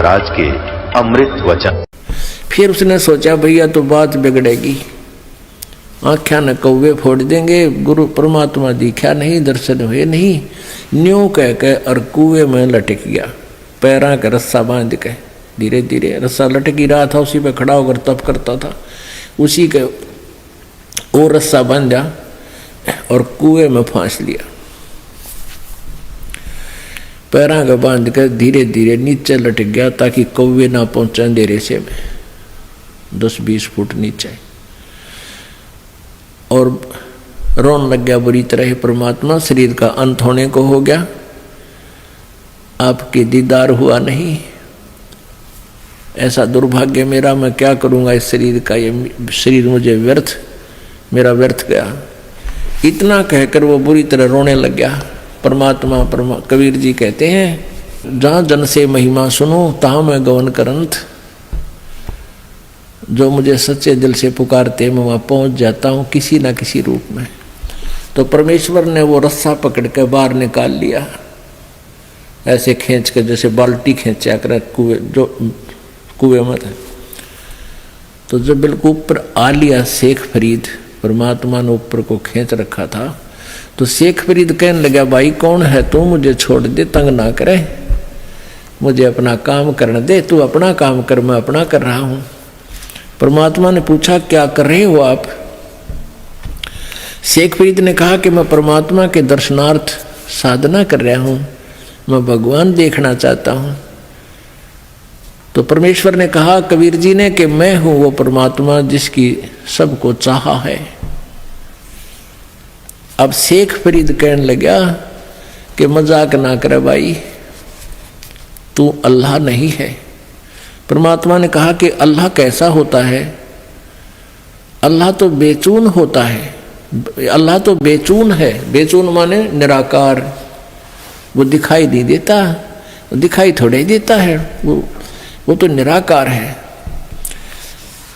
महाराज के अमृत वचन। फिर उसने सोचा भैया तो बात बिगड़ेगी, आँख्या न कौवे फोड़ देंगे, गुरु परमात्मा दिखा नहीं, दर्शन हुए नहीं, न्यों कह के और कुएं में लटक गया। पैरा का रस्सा बांध के धीरे धीरे रस्सा लटक ही रहा था, उसी पे खड़ा होकर तप करता था, उसी के वो रस्सा बांधा और कुएं में फांस लिया। पैरा का बांध कर धीरे धीरे नीचे लटक गया ताकि कौवे ना पहुंचे अंधेरे से में 10-20 फुट नीचे, और रोन लग गया बुरी तरह, परमात्मा शरीर का अंत होने को हो गया, आपके दीदार हुआ नहीं, ऐसा दुर्भाग्य मेरा, मैं क्या करूंगा इस शरीर का, ये शरीर मुझे व्यर्थ, मेरा व्यर्थ गया। इतना कहकर वो बुरी तरह रोने लग गया। परमात्मा कबीर जी कहते हैं, जहाँ जन से महिमा सुनो तहाँ मैं गवन करंत, जो मुझे सच्चे दिल से पुकारते मैं वहाँ पहुँच जाता हूँ किसी ना किसी रूप में। तो परमेश्वर ने वो रस्सा पकड़ के बाहर निकाल लिया, ऐसे खींच के जैसे बाल्टी खींचा कर कुएं में था। तो जब बिल्कुल ऊपर आ लिया शेख फरीद, परमात्मा ने ऊपर को खींच रखा था, तो शेख फरीद कहने लगा, भाई कौन है तू, मुझे छोड़ दे, तंग ना करे, मुझे अपना काम करने दे, तू अपना काम कर, मैं अपना कर रहा हूँ। परमात्मा ने पूछा क्या कर रहे हो आप? शेख फरीद ने कहा कि मैं परमात्मा के दर्शनार्थ साधना कर रहा हूँ, मैं भगवान देखना चाहता हूँ। तो परमेश्वर ने कहा कबीर जी ने कि मैं हूँ वो परमात्मा जिसकी सबको चाहा है। अब शेख फरीद कहने लगा कि मजाक ना करे भाई, तू अल्लाह नहीं है। परमात्मा ने कहा कि अल्लाह कैसा होता है? अल्लाह तो बेचून होता है, अल्लाह तो बेचून है। बेचून माने निराकार, वो दिखाई नहीं देता, दिखाई थोड़े ही देता है, वो तो निराकार है।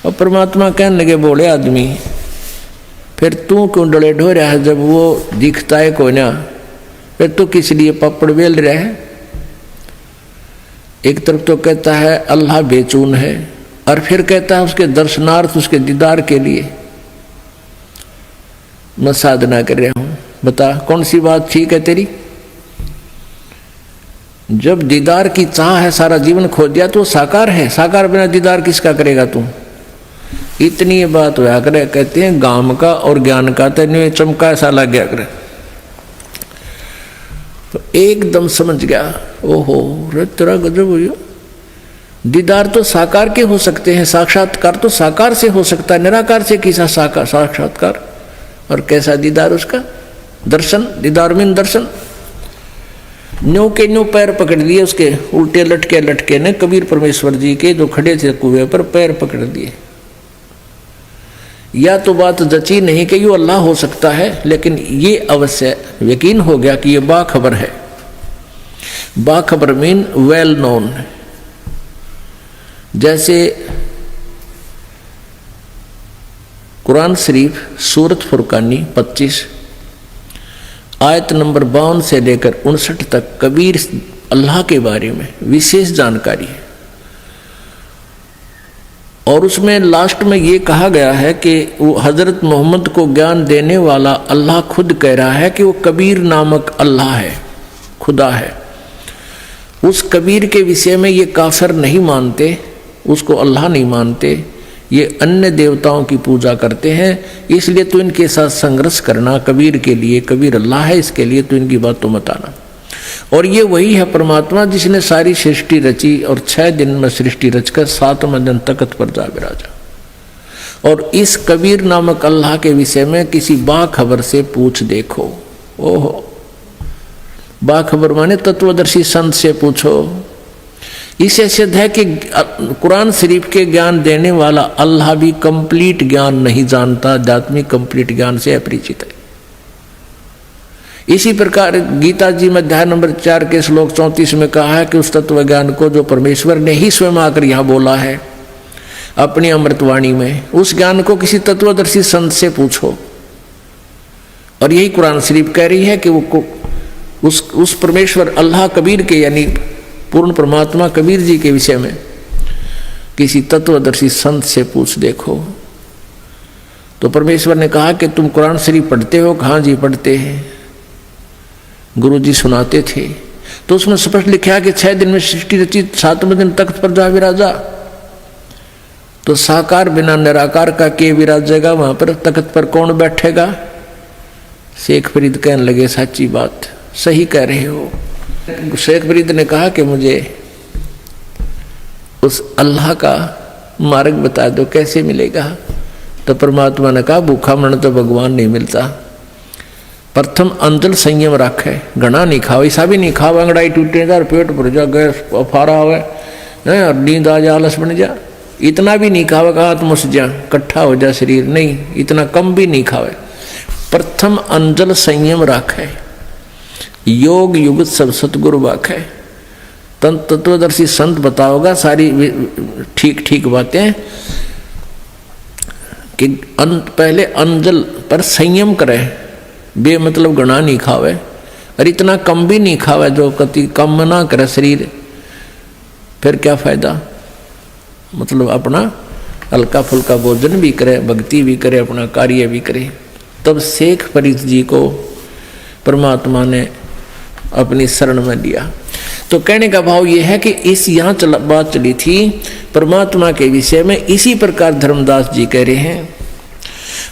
और परमात्मा कहने लगे, बोले आदमी फिर तू क्यों डले ढो रहा है, जब वो दिखता है को ना, फिर तू किस लिए पापड़ बेल रहा है? एक तरफ तो कहता है अल्लाह बेचून है, और फिर कहता है उसके दर्शनार्थ, उसके दीदार के लिए मैं साधना कर रहा हूं। बता कौन सी बात ठीक है तेरी? जब दीदार की चाह है, सारा जीवन खो दिया तो साकार है, साकार बिना दीदार किसका करेगा तू? इतनी ये बात होया करे। कहते हैं गाम का और ज्ञान का तेने चमका ऐसा लग गया करे, तो एकदम समझ गया, ओहो रे तेरा गजब हो। दीदार तो साकार के हो सकते हैं, साक्षात्कार तो साकार से हो सकता है, निराकार से किसा साक्षात्कार? और कैसा दीदार उसका? दर्शन, दीदार मीन दर्शन। न्यू के न्यू पैर पकड़ लिए उसके, उल्टे लटके लटके ने कबीर परमेश्वर जी के जो खड़े थे कुएं पर, पैर पकड़ दिए। या तो बात जची नहीं कि ये अल्लाह हो सकता है, लेकिन ये अवश्य यकीन हो गया कि ये बाखबर है। बाखबर मीन वेल नोन। जैसे कुरान शरीफ सूरत फुरकानी 25 आयत नंबर 52 से लेकर 59 तक कबीर अल्लाह के बारे में विशेष जानकारी है। और उसमें लास्ट में ये कहा गया है कि वो हजरत मोहम्मद को ज्ञान देने वाला अल्लाह खुद कह रहा है कि वो कबीर नामक अल्लाह है, खुदा है। उस कबीर के विषय में ये काफिर नहीं मानते, उसको अल्लाह नहीं मानते, ये अन्य देवताओं की पूजा करते हैं। इसलिए तो इनके साथ संघर्ष करना कबीर के लिए, कबीर अल्लाह है इसके लिए, तो इनकी बात तो मत आना। और ये वही है परमात्मा जिसने सारी सृष्टि रची और 6 दिन में सृष्टि रचकर 7वें दिन तख्त पर जा विराजा। और इस कबीर नामक अल्लाह के विषय में किसी बाखबर से पूछ देखो। ओहो, बाखबर माने तत्वदर्शी संत से पूछो। इसे सिद्ध है कि कुरान शरीफ के ज्ञान देने वाला अल्लाह भी कंप्लीट ज्ञान नहीं जानता, आध्यात्मिक कंप्लीट ज्ञान से अपरिचित है। इसी प्रकार गीता जी में अध्याय नंबर 4 के श्लोक 34 में कहा है कि उस तत्व ज्ञान को जो परमेश्वर ने ही स्वयं आकर यहाँ बोला है अपनी अमृतवाणी में, उस ज्ञान को किसी तत्वदर्शी संत से पूछो। और यही कुरान शरीफ कह रही है कि वो उस परमेश्वर अल्लाह कबीर के यानी पूर्ण परमात्मा कबीर जी के विषय में किसी तत्वदर्शी संत से पूछ देखो। तो परमेश्वर ने कहा कि तुम कुरान शरीफ पढ़ते हो? कहाँ जी पढ़ते हैं, गुरु जी सुनाते थे। तो उसमें स्पष्ट लिखा कि 6 दिन में सृष्टि रची, 7वें दिन तख्त पर जा विराजा। तो साकार बिना निराकार का के विराजेगा, वहां पर तख्त पर कौन बैठेगा? शेख फरीद कहने लगे सच्ची बात, सही कह रहे हो। शेख फरीद ने कहा कि मुझे उस अल्लाह का मार्ग बता दो, कैसे मिलेगा? तो परमात्मा ने कहा भूखा मन तो भगवान नहीं मिलता। प्रथम अंजल संयम रखे, घना नहीं खाओ, ऐसा भी नहीं खाओ अंगड़ाई टूटे जा, पेट भर जा, गैस फारा हो और नींद आ जा, आलस बन जा। इतना भी नहीं खावे का आत्म जा, इकट्ठा हो जा शरीर, नहीं इतना कम भी नहीं खावे। प्रथम अंजल संयम रखे, योग युगत सब सतगुरु वाखे। तत्वदर्शी संत बताओगा सारी ठीक ठीक बातें कि पहले अंजल पर संयम करे, बे मतलब गणा नहीं खावे और इतना कम भी नहीं खावे जो कति कम ना करे शरीर, फिर क्या फायदा? मतलब अपना हल्का फुल्का भोजन भी करे, भक्ति भी करे, अपना कार्य भी करे। तब शेख फरीद जी को परमात्मा ने अपनी शरण में लिया। तो कहने का भाव यह है कि इस यहाँ बात चली थी परमात्मा के विषय में, इसी प्रकार धर्मदास जी कह रहे हैं।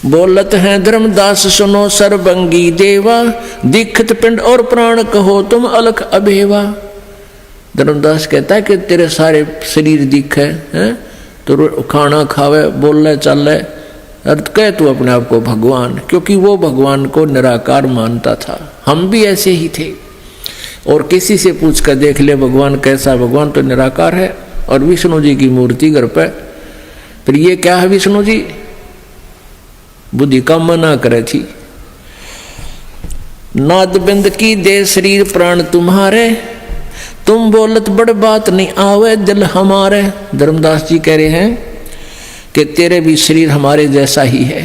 बोलत हैं धर्मदास सुनो सर्वंगी देवा, दीक्षित पिंड और प्राण कहो तुम अलख अभेवा। धर्मदास कहता है कि तेरे सारे शरीर दिखे हैं, तो खाना खावे, बोले चले, अर्थ कह तू अपने आप को भगवान, क्योंकि वो भगवान को निराकार मानता था। हम भी ऐसे ही थे। और किसी से पूछ कर देख ले भगवान कैसा? भगवान तो निराकार है और विष्णु जी की मूर्ति घर पे, फिर ये क्या है विष्णु जी? बुद्धि का मना करे थी। नाद बिंद की दे शरीर प्राण तुम्हारे, तुम बोलत बड़ बात नहीं आवे दिल हमारे। धर्मदास जी कह रहे हैं कि तेरे भी शरीर हमारे जैसा ही है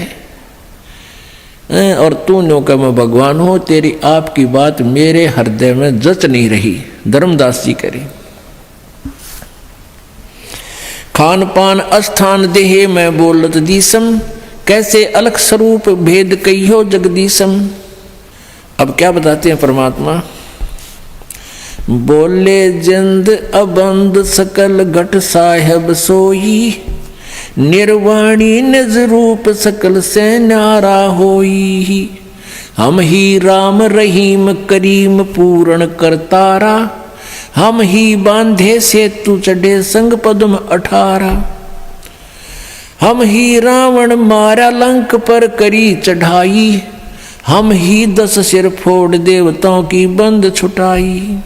और तू नो का मैं भगवान हूं, तेरी आपकी बात मेरे हृदय में जच नहीं रही। धर्मदास जी कह रहे खान पान अस्थान देहे मैं बोलत दीसम, कैसे अलग स्वरूप भेद कहियो जगदीशम। अब क्या बताते हैं परमात्मा? बोले जिंद अबंद सकल घट साहेब सोई, निर्वाणी निज रूप सकल से न्यारा होई। हम ही राम रहीम करीम पूर्ण करतारा, हम ही बांधे से तू चढ़े संग पद्म 18। हम ही रावण मारा लंक पर करी चढ़ाई, हम ही 10 सिर फोड़ देवताओं की बंद छुटाई।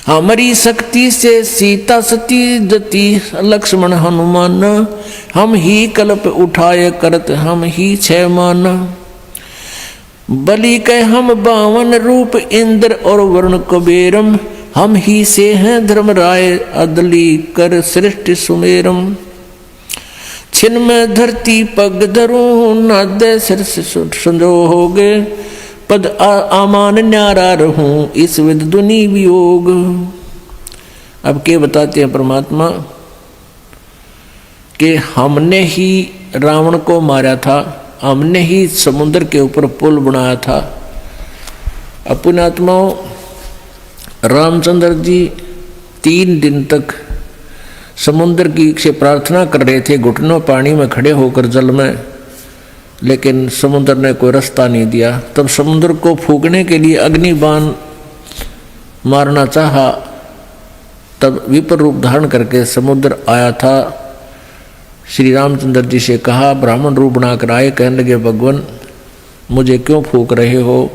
हमारी शक्ति से सीता सती जती लक्ष्मण हनुमान, हम ही कल्प उठाए करत हम ही 6 माना। बलि के हम 52 रूप इंद्र और वरुण कुबेरम, हम ही से हैं धर्मराय अदली कर सृष्टि सुमेरम। छिन में धरती पग धरूं नादे सिर संजो हो गए, पद आमान न्यारा रहूं इस विद दुनि वियोग। अब क्या बताते हैं परमात्मा कि हमने ही रावण को मारा था, हमने ही समुद्र के ऊपर पुल बनाया था। अपने आत्माओं रामचंद्र जी 3 दिन तक समुद्र की से प्रार्थना कर रहे थे, घुटनों पानी में खड़े होकर जल में, लेकिन समुद्र ने कोई रास्ता नहीं दिया। तब समुद्र को फूकने के लिए अग्निबाण मारना चाहा, तब विपर रूप धारण करके समुद्र आया था। श्री रामचंद्र जी से कहा, ब्राह्मण रूप बनाकर आए, कहने लगे भगवान मुझे क्यों फूक रहे हो,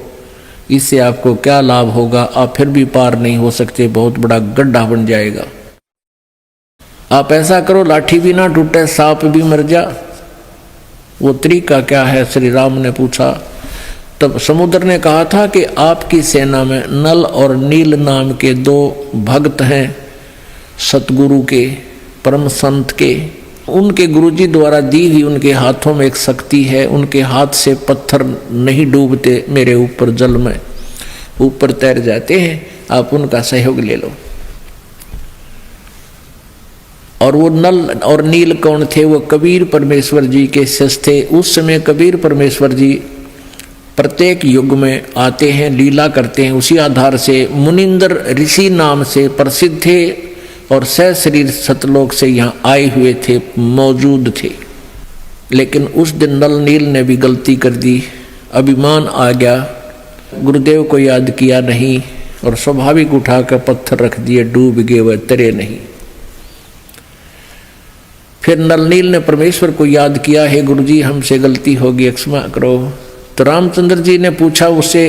इससे आपको क्या लाभ होगा? आप फिर भी पार नहीं हो सकते, बहुत बड़ा गड्ढा बन जाएगा। आप ऐसा करो लाठी भी ना टूटे, सांप भी मर जा। वो तरीका क्या है? श्री राम ने पूछा। तब समुद्र ने कहा था कि आपकी सेना में नल और नील नाम के 2 भक्त हैं सतगुरु के, परम संत के। उनके गुरुजी द्वारा दी हुई उनके हाथों में एक शक्ति है, उनके हाथ से पत्थर नहीं डूबते मेरे ऊपर, जल में ऊपर तैर जाते हैं। आप उनका सहयोग ले लो। और वो नल और नील कौन थे? वो कबीर परमेश्वर जी के शिष्य थे। उस समय कबीर परमेश्वर जी प्रत्येक युग में आते हैं, लीला करते हैं। उसी आधार से मुनिंदर ऋषि नाम से प्रसिद्ध थे और सशरीर सतलोक से यहाँ आए हुए थे, मौजूद थे। लेकिन उस दिन नल नील ने भी गलती कर दी, अभिमान आ गया, गुरुदेव को याद किया नहीं और स्वाभाविक उठाकर पत्थर रख दिए, डूब गए, वह तरे नहीं। फिर नल नील ने परमेश्वर को याद किया, हे गुरुजी हमसे गलती होगी, क्षमा करो। तो रामचंद्र जी ने पूछा उससे,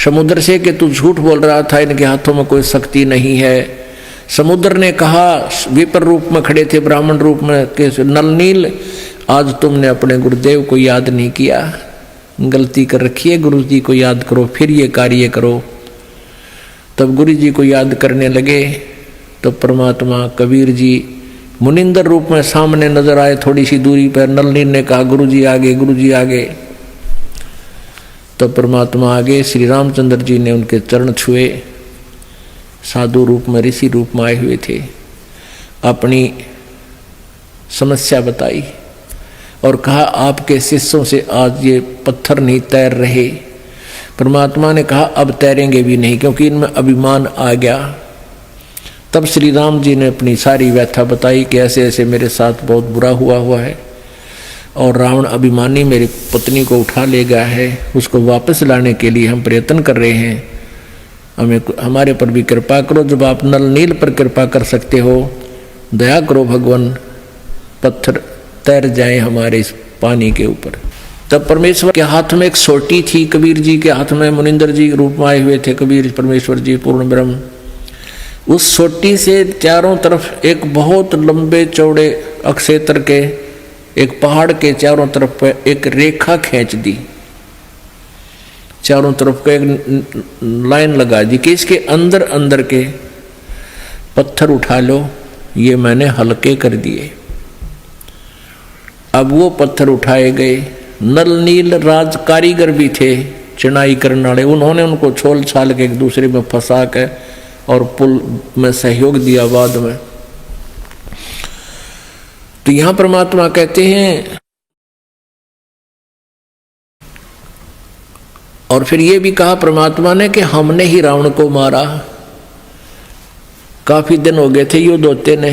समुद्र से, कि तू झूठ बोल रहा था, इनके हाथों में कोई शक्ति नहीं है। समुद्र ने कहा, विपर रूप में खड़े थे, ब्राह्मण रूप में, कि नल नील आज तुमने अपने गुरुदेव को याद नहीं किया, गलती कर रखी है, गुरु जी को याद करो, फिर ये कार्य करो। तब गुरु जी को याद करने लगे तो परमात्मा कबीर जी मुनिंदर रूप में सामने नजर आए, थोड़ी सी दूरी पर। नल नील ने कहा, गुरु जी आगे, गुरु जी आगे। तब परमात्मा आगे, श्री रामचंद्र जी ने उनके चरण छुए, साधु रूप में, ऋषि रूप में आए हुए थे, अपनी समस्या बताई और कहा, आपके शिष्यों से आज ये पत्थर नहीं तैर रहे। परमात्मा ने कहा, अब तैरेंगे भी नहीं, क्योंकि इनमें अभिमान आ गया। तब श्री राम जी ने अपनी सारी व्यथा बताई कि ऐसे ऐसे मेरे साथ बहुत बुरा हुआ है और रावण अभिमानी मेरी पत्नी को उठा ले गया है, उसको वापस लाने के लिए हम प्रयत्न कर रहे हैं, हमें हमारे पर भी कृपा करो। जब आप नल नील पर कृपा कर सकते हो, दया करो भगवान, पत्थर तैर जाए हमारे इस पानी के ऊपर। तब परमेश्वर के हाथ में एक सोटी थी, कबीर जी के हाथ में, मुनिंदर जी के रूप में आए हुए थे कबीर परमेश्वर जी पूर्ण ब्रह्म। उस सोटी से चारों तरफ एक बहुत लंबे चौड़े अक्षेत्र के, एक पहाड़ के चारों तरफ पे एक रेखा खींच दी, चारों तरफ का एक लाइन लगा दी कि इसके अंदर अंदर के पत्थर उठा लो, ये मैंने हल्के कर दिए। अब वो पत्थर उठाए गए। नल नील राज कारीगर भी थे, चिनाई करने वाले, उन्होंने उनको छोल छाल के एक दूसरे में फंसा के और पुल में सहयोग दिया बाद में। तो यहां परमात्मा कहते हैं, और फिर ये भी कहा परमात्मा ने कि हमने ही रावण को मारा। काफी दिन हो गए थे युद्ध होते ने,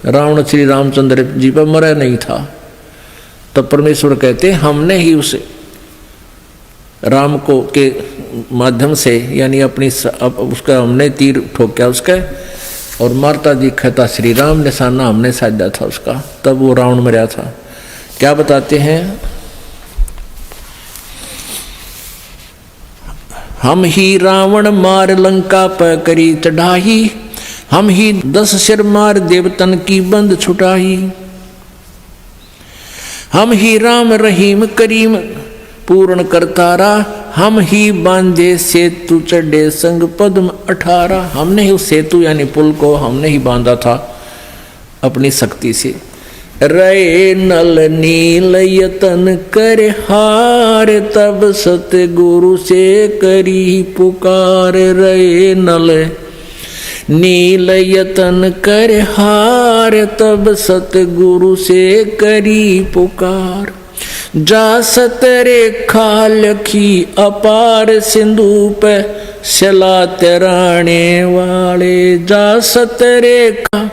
रावण श्री रामचंद्र जी पर मरा नहीं था। तब परमेश्वर कहते, हमने ही उस राम को के माध्यम से, यानी अपनी उसका हमने तीर ठोका उसका, और मारता दिखता श्री राम, निशाना हमने साधा था उसका, तब वो रावण मरा था। क्या बताते हैं, हम ही रावण मार लंका पर करी चढ़ाई, हम ही 10 सिर मार देवतन की बंद छुटाई, हम ही राम रहीम करीम पूर्ण करतारा, हम ही बांधे सेतु चढ़े संग पद्म 18। हमने ही उस सेतु यानी पुल को हमने ही बांधा था अपनी शक्ति से। रे नल नील यतन कर हार, तब सतगुरु से करी पुकार। रे नल नील यतन कर हार, तब सतगुरु से करी पुकार। जा सतरेखा लखी अपार, सिंधु पे सला तराने वाले। जा सतरेखा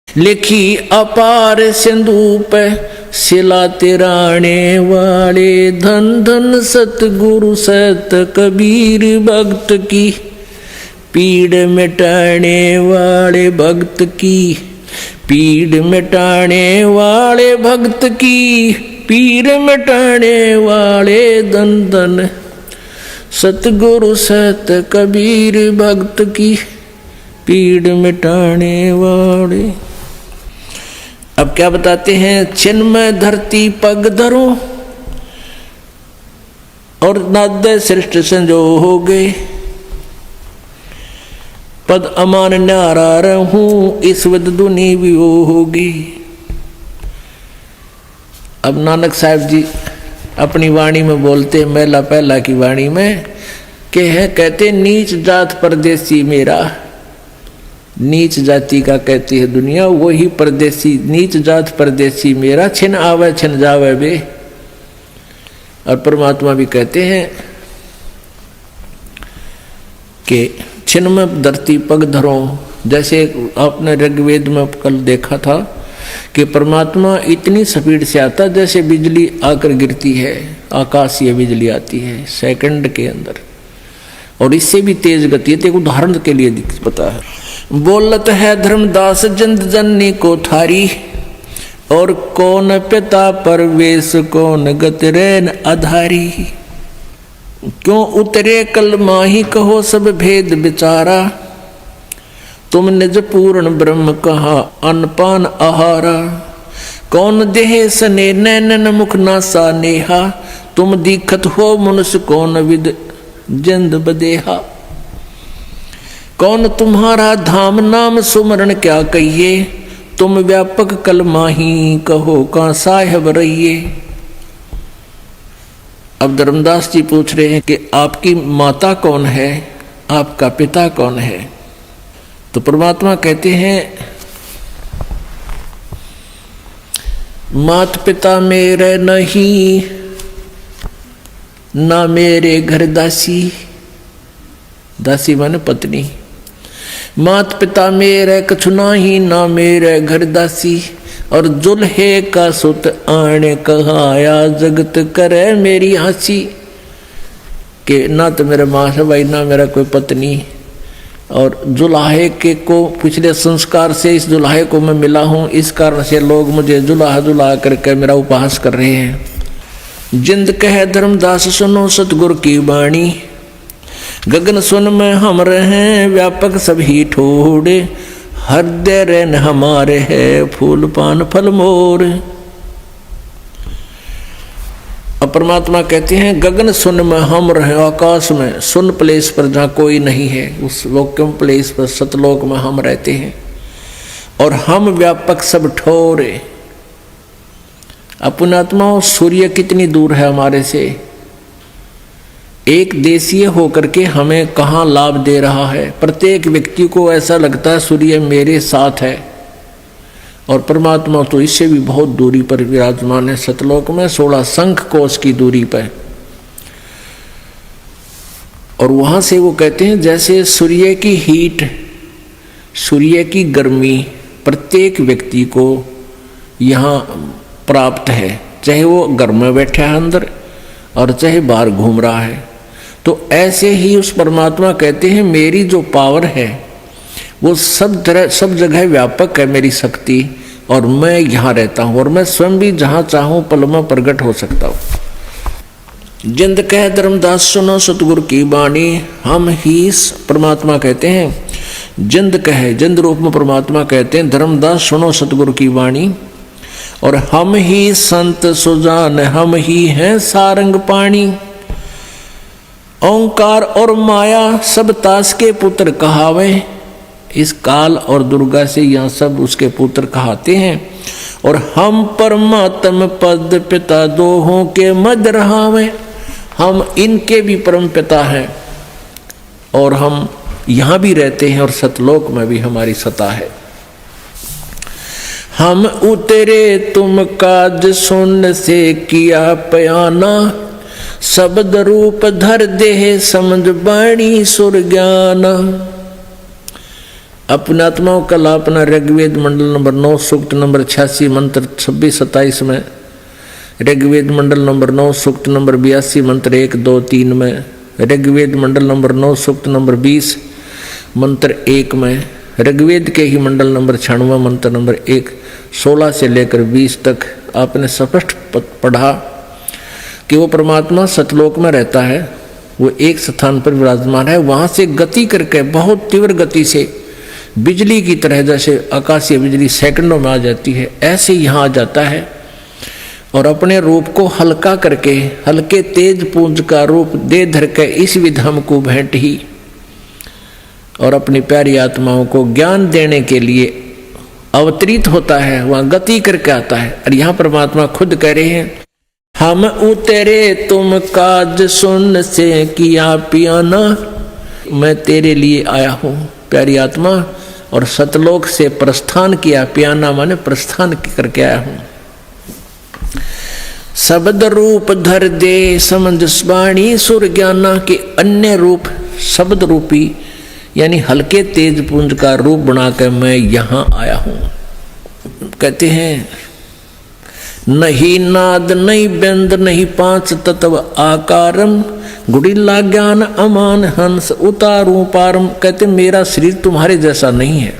लिखी अपार, सिंधु पे सिला तिराने वाले। धन धन सतगुरु सत कबीर, भक्त की पीड़ मिटाने वाले, भक्त की पीड़ मिटाने वाले, भक्त की पीड़ मिटाने वाले। धन धन सतगुरु सत कबीर, भक्त की पीड़ मिटाने वाले। अब क्या बताते हैं, चिन्मय धरती पग धरो और नाद श्रेष्ठ संजो हो गए। पद अमान न्यारा रहूं, इस वद दुनी भी वो होगी। अब नानक साहब जी अपनी वाणी में बोलते, मेला पहला की वाणी में, के है कहते, नीच जात परदेसी मेरा, नीच जाति का कहती है दुनिया, वही परदेसी, नीच जात परदेसी मेरा, छिन आवे छिन जावे बे। और परमात्मा भी कहते हैं कि छिन में धरती पग धरो। जैसे आपने ऋग्वेद में कल देखा था कि परमात्मा इतनी स्पीड से आता जैसे बिजली आकर गिरती है, आकाशीय बिजली आती है सेकंड के अंदर, और इससे भी तेज गति है। एक उदाहरण के लिए पता है, बोलत है धर्मदास जिंद जननी को थारी, और कौन पिता परवेश कौन गतरैन आधारी। क्यों उतरे कल माही कहो सब भेद विचारा, तुम निज पूर्ण ब्रह्म कहा अनपान आहारा। कौन देह सने नैनन मुख नासा नेहा, तुम दीखत हो मनुष्य कौन विद जिंद बदेहा। कौन तुम्हारा धाम नाम सुमरण क्या कहिए, तुम व्यापक कल माही कहो का साहेब रहिए। अब धर्मदास जी पूछ रहे हैं कि आपकी माता कौन है, आपका पिता कौन है। तो परमात्मा कहते हैं मात पिता मेरे नहीं, ना मेरे घर दासी, दासी माने पत्नी। मात पिता मेरे कछु नाही, ना मेरे घर दासी, और जुल्हे का सुत आने कहाया जगत करे मेरी हंसी। कि ना तो मेरे माँ से भाई, ना मेरा कोई पत्नी, और जुलाहे के को पिछले संस्कार से इस जुलाहे को मैं मिला हूँ, इस कारण से लोग मुझे जुलाहा जुलाहा करके मेरा उपहास कर रहे हैं। जिंद कहे धर्मदास सुनो सतगुरु की वाणी, गगन सुन में हम रहे व्यापक सभी ठोड़े, हृदय रैन हमारे है फूल पान फल मोर। अब परमात्मा कहते हैं गगन सुन में हम रहे, आकाश में सुन प्लेस पर जहाँ कोई नहीं है, उस वैक्यूम प्लेस पर सतलोक में हम रहते हैं, और हम व्यापक सब ठोरे। अपनात्मा सूर्य कितनी दूर है हमारे से, एक देशीय होकर के हमें कहाँ लाभ दे रहा है। प्रत्येक व्यक्ति को ऐसा लगता है सूर्य मेरे साथ है, और परमात्मा तो इससे भी बहुत दूरी पर विराजमान है, सतलोक में 16 शंख कोश की दूरी पर। और वहां से वो कहते हैं जैसे सूर्य की हीट, सूर्य की गर्मी प्रत्येक व्यक्ति को यहाँ प्राप्त है, चाहे वो घर में बैठा है अंदर और चाहे बाहर घूम रहा है। तो ऐसे ही उस परमात्मा कहते हैं मेरी जो पावर है वो सब जगह व्यापक है मेरी शक्ति, और मैं यहाँ रहता हूँ, और मैं स्वयं भी जहाँ चाहूँ पल में प्रकट हो सकता हूँ। जिंद कह धर्मदास सुनो सतगुरु की वाणी, हम ही परमात्मा कहते हैं। जिंद कहे, जिंद रूप में परमात्मा कहते हैं धर्मदास सुनो सतगुरु की वाणी, और हम ही संत सुजान, हम ही हैं सारंग पाणी। ओंकार और माया सब तास के पुत्र कहावे, इस काल और दुर्गा से यहाँ सब उसके पुत्र कहाते हैं। और हम परमात्म पद पिता दोहों के मध्य रहावे, हम इनके भी परम पिता हैं, और हम यहाँ भी रहते हैं और सतलोक में भी हमारी सत्ता है। हम उतरे तुम काज सुन से किया पयाना, शब्द रूप धर देह समझ बाणी सुर ज्ञान। अपना आत्माओं कल अपना ऋग्वेद मंडल नंबर 9 सूक्त नंबर 86 मंत्र 26-27 में, ऋग्वेद मंडल नंबर 9 सूक्त नंबर 82 मंत्र 1-2-3 में, ऋग्वेद मंडल नंबर 9 सूक्त नंबर 20 मंत्र 1 में, ऋग्वेद के ही मंडल नंबर 96 मंत्र नंबर 1-16 से लेकर 20 तक आपने स्पष्ट पढ़ा कि वो परमात्मा सतलोक में रहता है, वो एक स्थान पर विराजमान है। वहाँ से गति करके बहुत तीव्र गति से बिजली की तरह, जैसे आकाशीय बिजली सेकंडों में आ जाती है, ऐसे यहाँ आ जाता है, और अपने रूप को हल्का करके हल्के तेज पुंज का रूप दे धर के इस विध हमको भेंट ही, और अपनी प्यारी आत्माओं को ज्ञान देने के लिए अवतरित होता है, वहाँ गति करके आता है। और यहाँ परमात्मा खुद कह रहे हैं हम उतरे तुम काज सुन से किया पियाना, मैं तेरे लिए आया हूँ प्यारी आत्मा, और सतलोक से प्रस्थान किया। पियाना माने प्रस्थान करके आया हूं। शब्द रूप धर दे समंजस वाणी सुर ज्ञाना के अन्य रूप शब्द रूपी यानी हल्के तेज पुंज का रूप बनाकर मैं यहां आया हूं। कहते हैं नहीं नाद नहीं व्यंद नहीं पांच तत्व आकारम गुड़िल्ला ज्ञान अमान हंस उतारू पारम। कहते मेरा शरीर तुम्हारे जैसा नहीं है,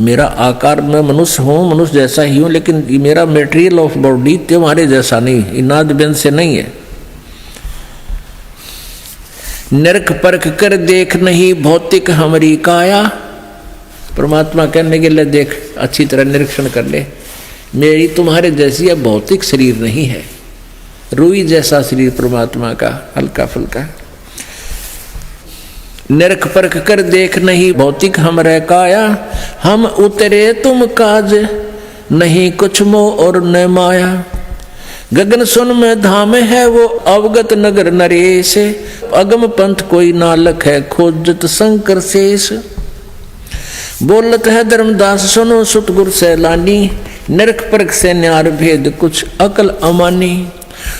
मेरा आकार मैं मनुष्य हूँ, मनुष्य जैसा ही हूँ, लेकिन मेरा मेटेरियल ऑफ बॉडी तुम्हारे जैसा नहीं, नाद व्यंद से नहीं है। नरक परख कर देख नहीं भौतिक हमारी काया। परमात्मा कहने के लिए देख अच्छी तरह निरीक्षण कर ले, मेरी तुम्हारे जैसी है भौतिक शरीर नहीं है। रुई जैसा शरीर परमात्मा का हल्का फुल्का। नरक परख कर देख नहीं भौतिक हमरे काया, हम उतरे तुम काज नहीं कुछ मोह और न माया। गगन सुन में धाम है वो अवगत नगर नरेश, अगम पंथ कोई नालक है खोजत शंकर शेष। बोलत है धर्मदास सुनो सुत गुर सैलानी, नरक परख से न्यार भेद कुछ अकल अमानी।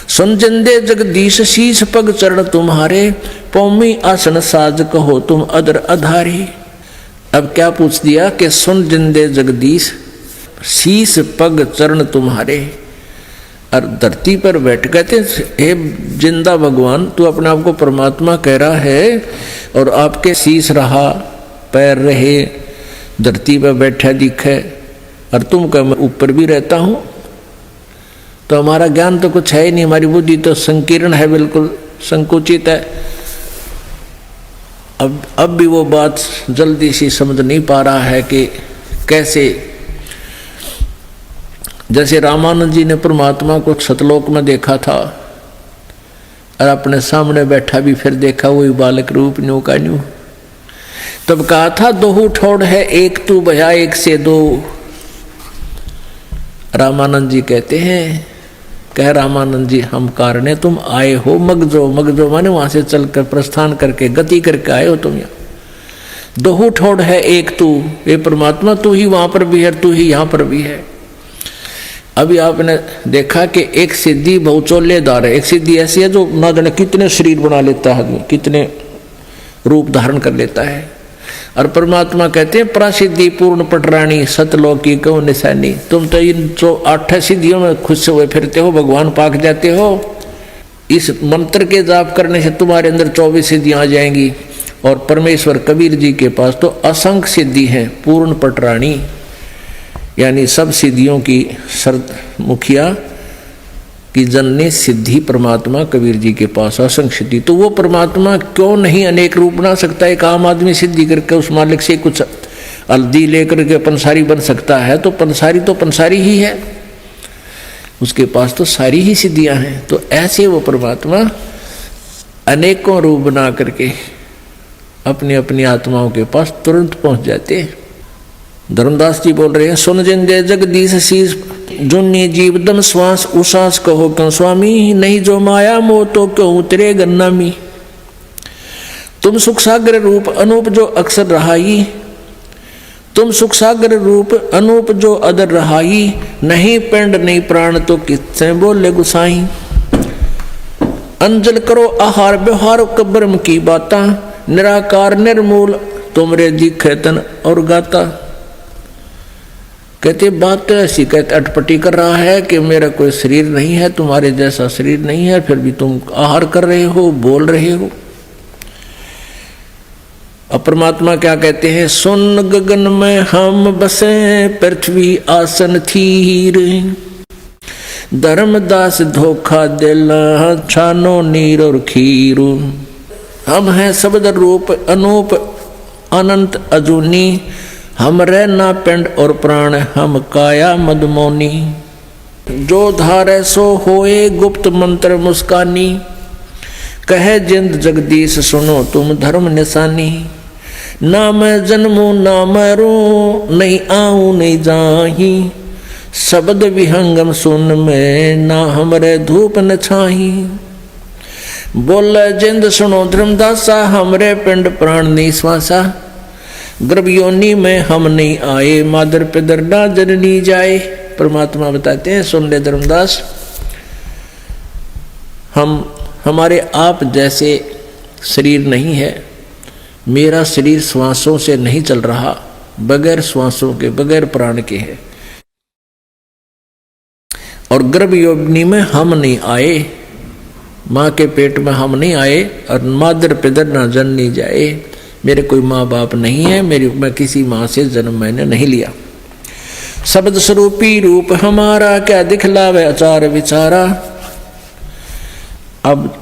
सुन जिंदे जगदीश शीश पग चरण तुम्हारे, पौमी आसन साज कहो तुम अदर अधारी। अब क्या पूछ दिया कि सुन जिंदे जगदीश शीश पग चरण तुम्हारे। और धरती पर बैठ कहते हे जिंदा भगवान तू अपने आप को परमात्मा कह रहा है और आपके शीश रहा पैर रहे धरती पर बैठा दिखे और तुम कह मैं ऊपर भी रहता हूं। तो हमारा ज्ञान तो कुछ है ही नहीं, हमारी बुद्धि तो संकीर्ण है, बिल्कुल संकुचित है। अब भी वो बात जल्दी सी समझ नहीं पा रहा है कि कैसे। जैसे रामानंद जी ने परमात्मा को सतलोक में देखा था और अपने सामने बैठा भी फिर देखा वही बालक रूप न्यू का न्यू। तब कहा था दोहू ठोड़ है एक तू भया एक से दो। रामानंद जी कहते हैं कह रामानंद जी हम कारणे तुम आए हो मगजो। मगजो माने वहां से चलकर प्रस्थान करके गति करके आए हो तुम यहाँ। दोहू ठोड़ है एक तू, ये परमात्मा तू ही वहां पर भी है तू ही यहाँ पर भी है। अभी आपने देखा कि एक सिद्धि बहुचोलेदार है। एक सिद्धि ऐसी है जो ना जाने कितने शरीर बना लेता है आदमी, कितने रूप धारण कर लेता है। और परमात्मा कहते हैं प्रसिद्धि पूर्ण पटरानी सतलोकी को निशानी। तुम तो इन 8 सिद्धियों में खुश हुए फिरते हो, भगवान पाक जाते हो। इस मंत्र के जाप करने से तुम्हारे अंदर 24 सिद्धियां आ जाएंगी। और परमेश्वर कबीर जी के पास तो असंख्य सिद्धि है पूर्ण पटरानी, यानी सब सिद्धियों की मुखिया की जननी सिद्धि परमात्मा कबीर जी के पास असंख्य सिद्धि। तो वो परमात्मा क्यों नहीं अनेक रूप बना सकता है? एक आम आदमी सिद्धि करके उस मालिक से कुछ हल्दी लेकर के पंसारी बन सकता है, तो पंसारी ही है, उसके पास तो सारी ही सिद्धियां हैं। तो ऐसे वो परमात्मा अनेकों रूप बना करके अपनी अपनी आत्माओं के पास तुरंत पहुंच जाते हैं। धर्मदास जी बोल रहे हैं सुन जिंदे जगदीश शीश जुन्नी जीव दम श्वास उसास कहो क्यों स्वामी, नहीं जो माया मोह तो क्यों उतरे गन्नामी। तुम सुख सागर रूप अनूप जो अक्सर रहाई, तुम सुख सागर रूप अनूप जो अदर रहाई। नहीं पिंड नहीं प्राण तो किससे बोले गुसाई। अंजल करो आहार व्यवहार कब्रम की बाता, निराकार निर्मूल तुमरे दिखे तन और गाता। कहते बात तो ऐसी कहते अटपटी कर रहा है कि मेरा कोई शरीर नहीं है, तुम्हारे जैसा शरीर नहीं है, फिर भी तुम आहार कर रहे हो बोल रहे हो। अब परमात्मा क्या कहते हैं सुन गगन में हम बसे पृथ्वी आसन थीर, धर्मदास धोखा दिला छानो नीर और खीर। हम हैं शब्द रूप अनूप अनंत अजूनी, हम रहना पिंड और प्राण हम काया मदमोनी। जो धारे सो होए गुप्त मंत्र मुस्कानी, कहे जिंद जगदीश सुनो तुम धर्म निशानी। ना मैं जन्मू ना मरूं नहीं आऊं नहीं जाही, शब्द विहंगम सुन में ना हमरे धूप न छाही। बोले जिंद सुनो धर्मदासा हमरे पिंड प्राण निश्वासा, गर्भ योनि में हम नहीं आए, मादर पिदर ना जननी जाए। परमात्मा बताते हैं, सुन ले धर्मदास, हमारे आप जैसे शरीर नहीं है। मेरा शरीर श्वासों से नहीं चल रहा, बगैर श्वासों के, बगैर प्राण के है। और गर्भ योनि में हम नहीं आए, माँ के पेट में हम नहीं आए, और मादर पिदर ना जननी जाए। मेरे कोई माँ बाप नहीं है, मैं किसी माँ से जन्म मैंने नहीं लिया। शब्द स्वरूपी रूप हमारा, क्या दिखलावे आचार विचारा। अब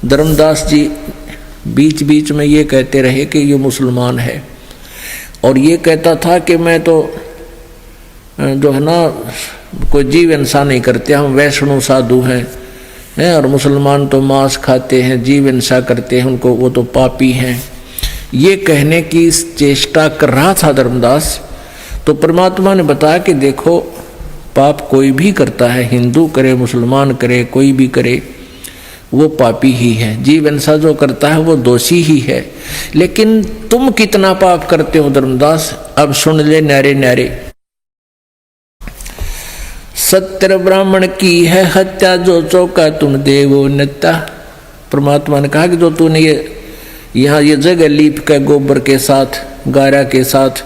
धर्मदास जी बीच बीच में ये कहते रहे कि ये मुसलमान है, और ये कहता था कि मैं तो जो है ना कोई जीव हिंसा नहीं करते, हम वैष्णव साधु हैं, और मुसलमान तो मांस खाते हैं, जीव हिंसा करते हैं, उनको वो तो पापी हैं। ये कहने की चेष्टा कर रहा था धर्मदास। तो परमात्मा ने बताया कि देखो, पाप कोई भी करता है, हिंदू करे, मुसलमान करे, कोई भी करे, वो पापी ही है। जीव हिंसा जो करता है वो दोषी ही है। लेकिन तुम कितना पाप करते हो धर्मदास, अब सुन ले न्यारे न्यारे। सत्य ब्राह्मण की है हत्या, जो चौका तुम देवो नत्या। परमात्मा ने कहा कि जो तूने ये जगह लीप के गोबर के साथ, गारा के साथ,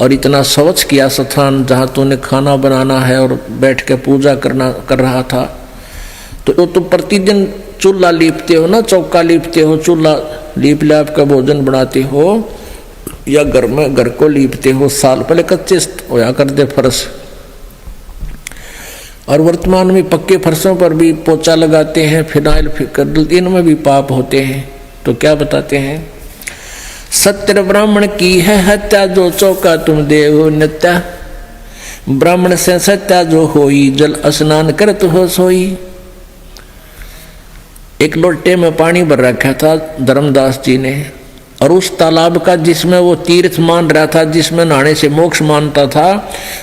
और इतना स्वच्छ किया स्थान जहाँ तूने खाना बनाना है और बैठ के पूजा कर रहा था, तो तुम प्रतिदिन चूल्हा लीपते हो ना, चौका लीपते हो, चूल्हा लीप लाप का भोजन बनाते हो, या घर को लीपते हो। साल पहले कच्चे होया करते फर्श, और वर्तमान में पक्के फर्शों पर भी पोछा लगाते हैं, फिनाइल, इनमें भी पाप होते हैं। तो क्या बताते हैं, सत्य ब्राह्मण की है हत्या, जो चौका तुम देव नत्या। ब्राह्मण से सत्या जो होई, जल स्नान करत हो सोई। एक लोटे में पानी भर रखा था धर्मदास जी ने, और उस तालाब का जिसमें वो तीर्थ मान रहा था, जिसमें नहाने से मोक्ष मानता था,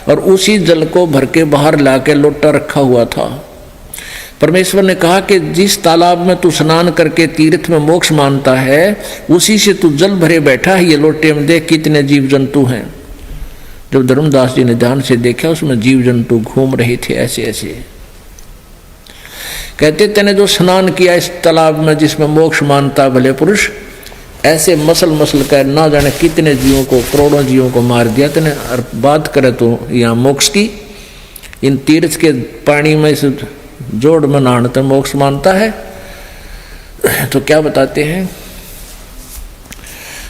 और उसी जल को भर के बाहर लाके लोटा रखा हुआ था। परमेश्वर ने कहा कि जिस तालाब में तू स्नान करके तीर्थ में मोक्ष मानता है, उसी से तू जल भरे बैठा है। ये लोटे में देख कितने जीव जंतु हैं। जब धर्मदास जी ने ध्यान से देखा, उसमें जीव जंतु घूम रहे थे ऐसे ऐसे। कहते तेने जो स्नान किया इस तालाब में जिसमें मोक्ष मानता भले पुरुष, ऐसे मसल कर ना जाने कितने जीवों को, करोड़ों जीवों को मार दिया तेने। और बात करे तो यहाँ मोक्ष की, इन तीर्थ के पानी में इस जोड़ में नहाना मोक्ष मानता है। तो क्या बताते हैं,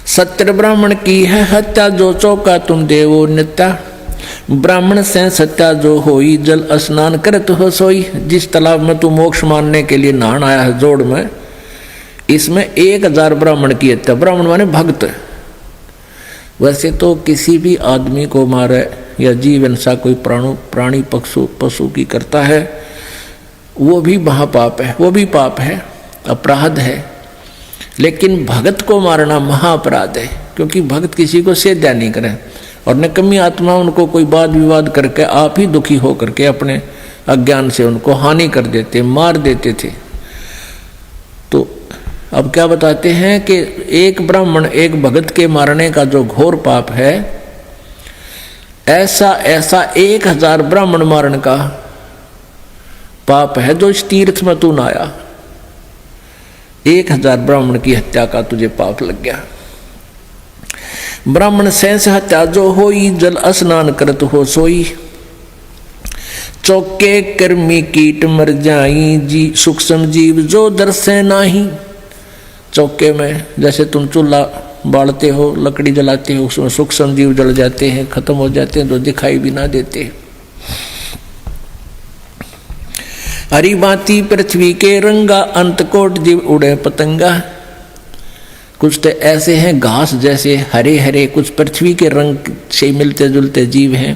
सत्य ब्राह्मण की है हत्या, जो चौका तुम देवो नित्या। ब्राह्मण से सत्या जो होई, जल स्नान करत हो सोई। जिस तालाब में तू मोक्ष मानने के लिए नहान आया है जोड़ में, इसमें 1000 ब्राह्मण की हत्या। ब्राह्मण माने भक्त। वैसे तो किसी भी आदमी को मारे या जीव हिंसा कोई प्राणी पशु की करता है, वो भी महापाप है, वो भी पाप है, अपराध है। लेकिन भगत को मारना महाअपराध है, क्योंकि भगत किसी को सेध्या नहीं करे, और निकम्मी आत्मा उनको कोई वाद विवाद करके आप ही दुखी हो करके अपने अज्ञान से उनको हानि कर देते, मार देते थे। तो अब क्या बताते हैं कि एक ब्राह्मण एक भगत के मारने का जो घोर पाप है, ऐसा 1000 ब्राह्मण मारने का पाप है जो इस तीर्थ में तू नहाया। 1000 ब्राह्मण की हत्या का तुझे पाप लग गया। ब्राह्मण सेंस हत्या जो होई, जल स्नान करत हो सोई। चौके कर्मी कीट मर जाई, जी सूक्ष्म जीव जो दर्शे नाही। चौके में जैसे तुम चूल्हा बालते हो, लकड़ी जलाते हो, उसमें सूक्ष्म जीव जल जाते हैं, खत्म हो जाते हैं, तो दिखाई भी ना देते। हरी बाती पृथ्वी के रंगा, अंत कोट जीव उड़े पतंगा। कुछ तो ऐसे हैं घास जैसे हरे हरे, कुछ पृथ्वी के रंग से मिलते जुलते जीव हैं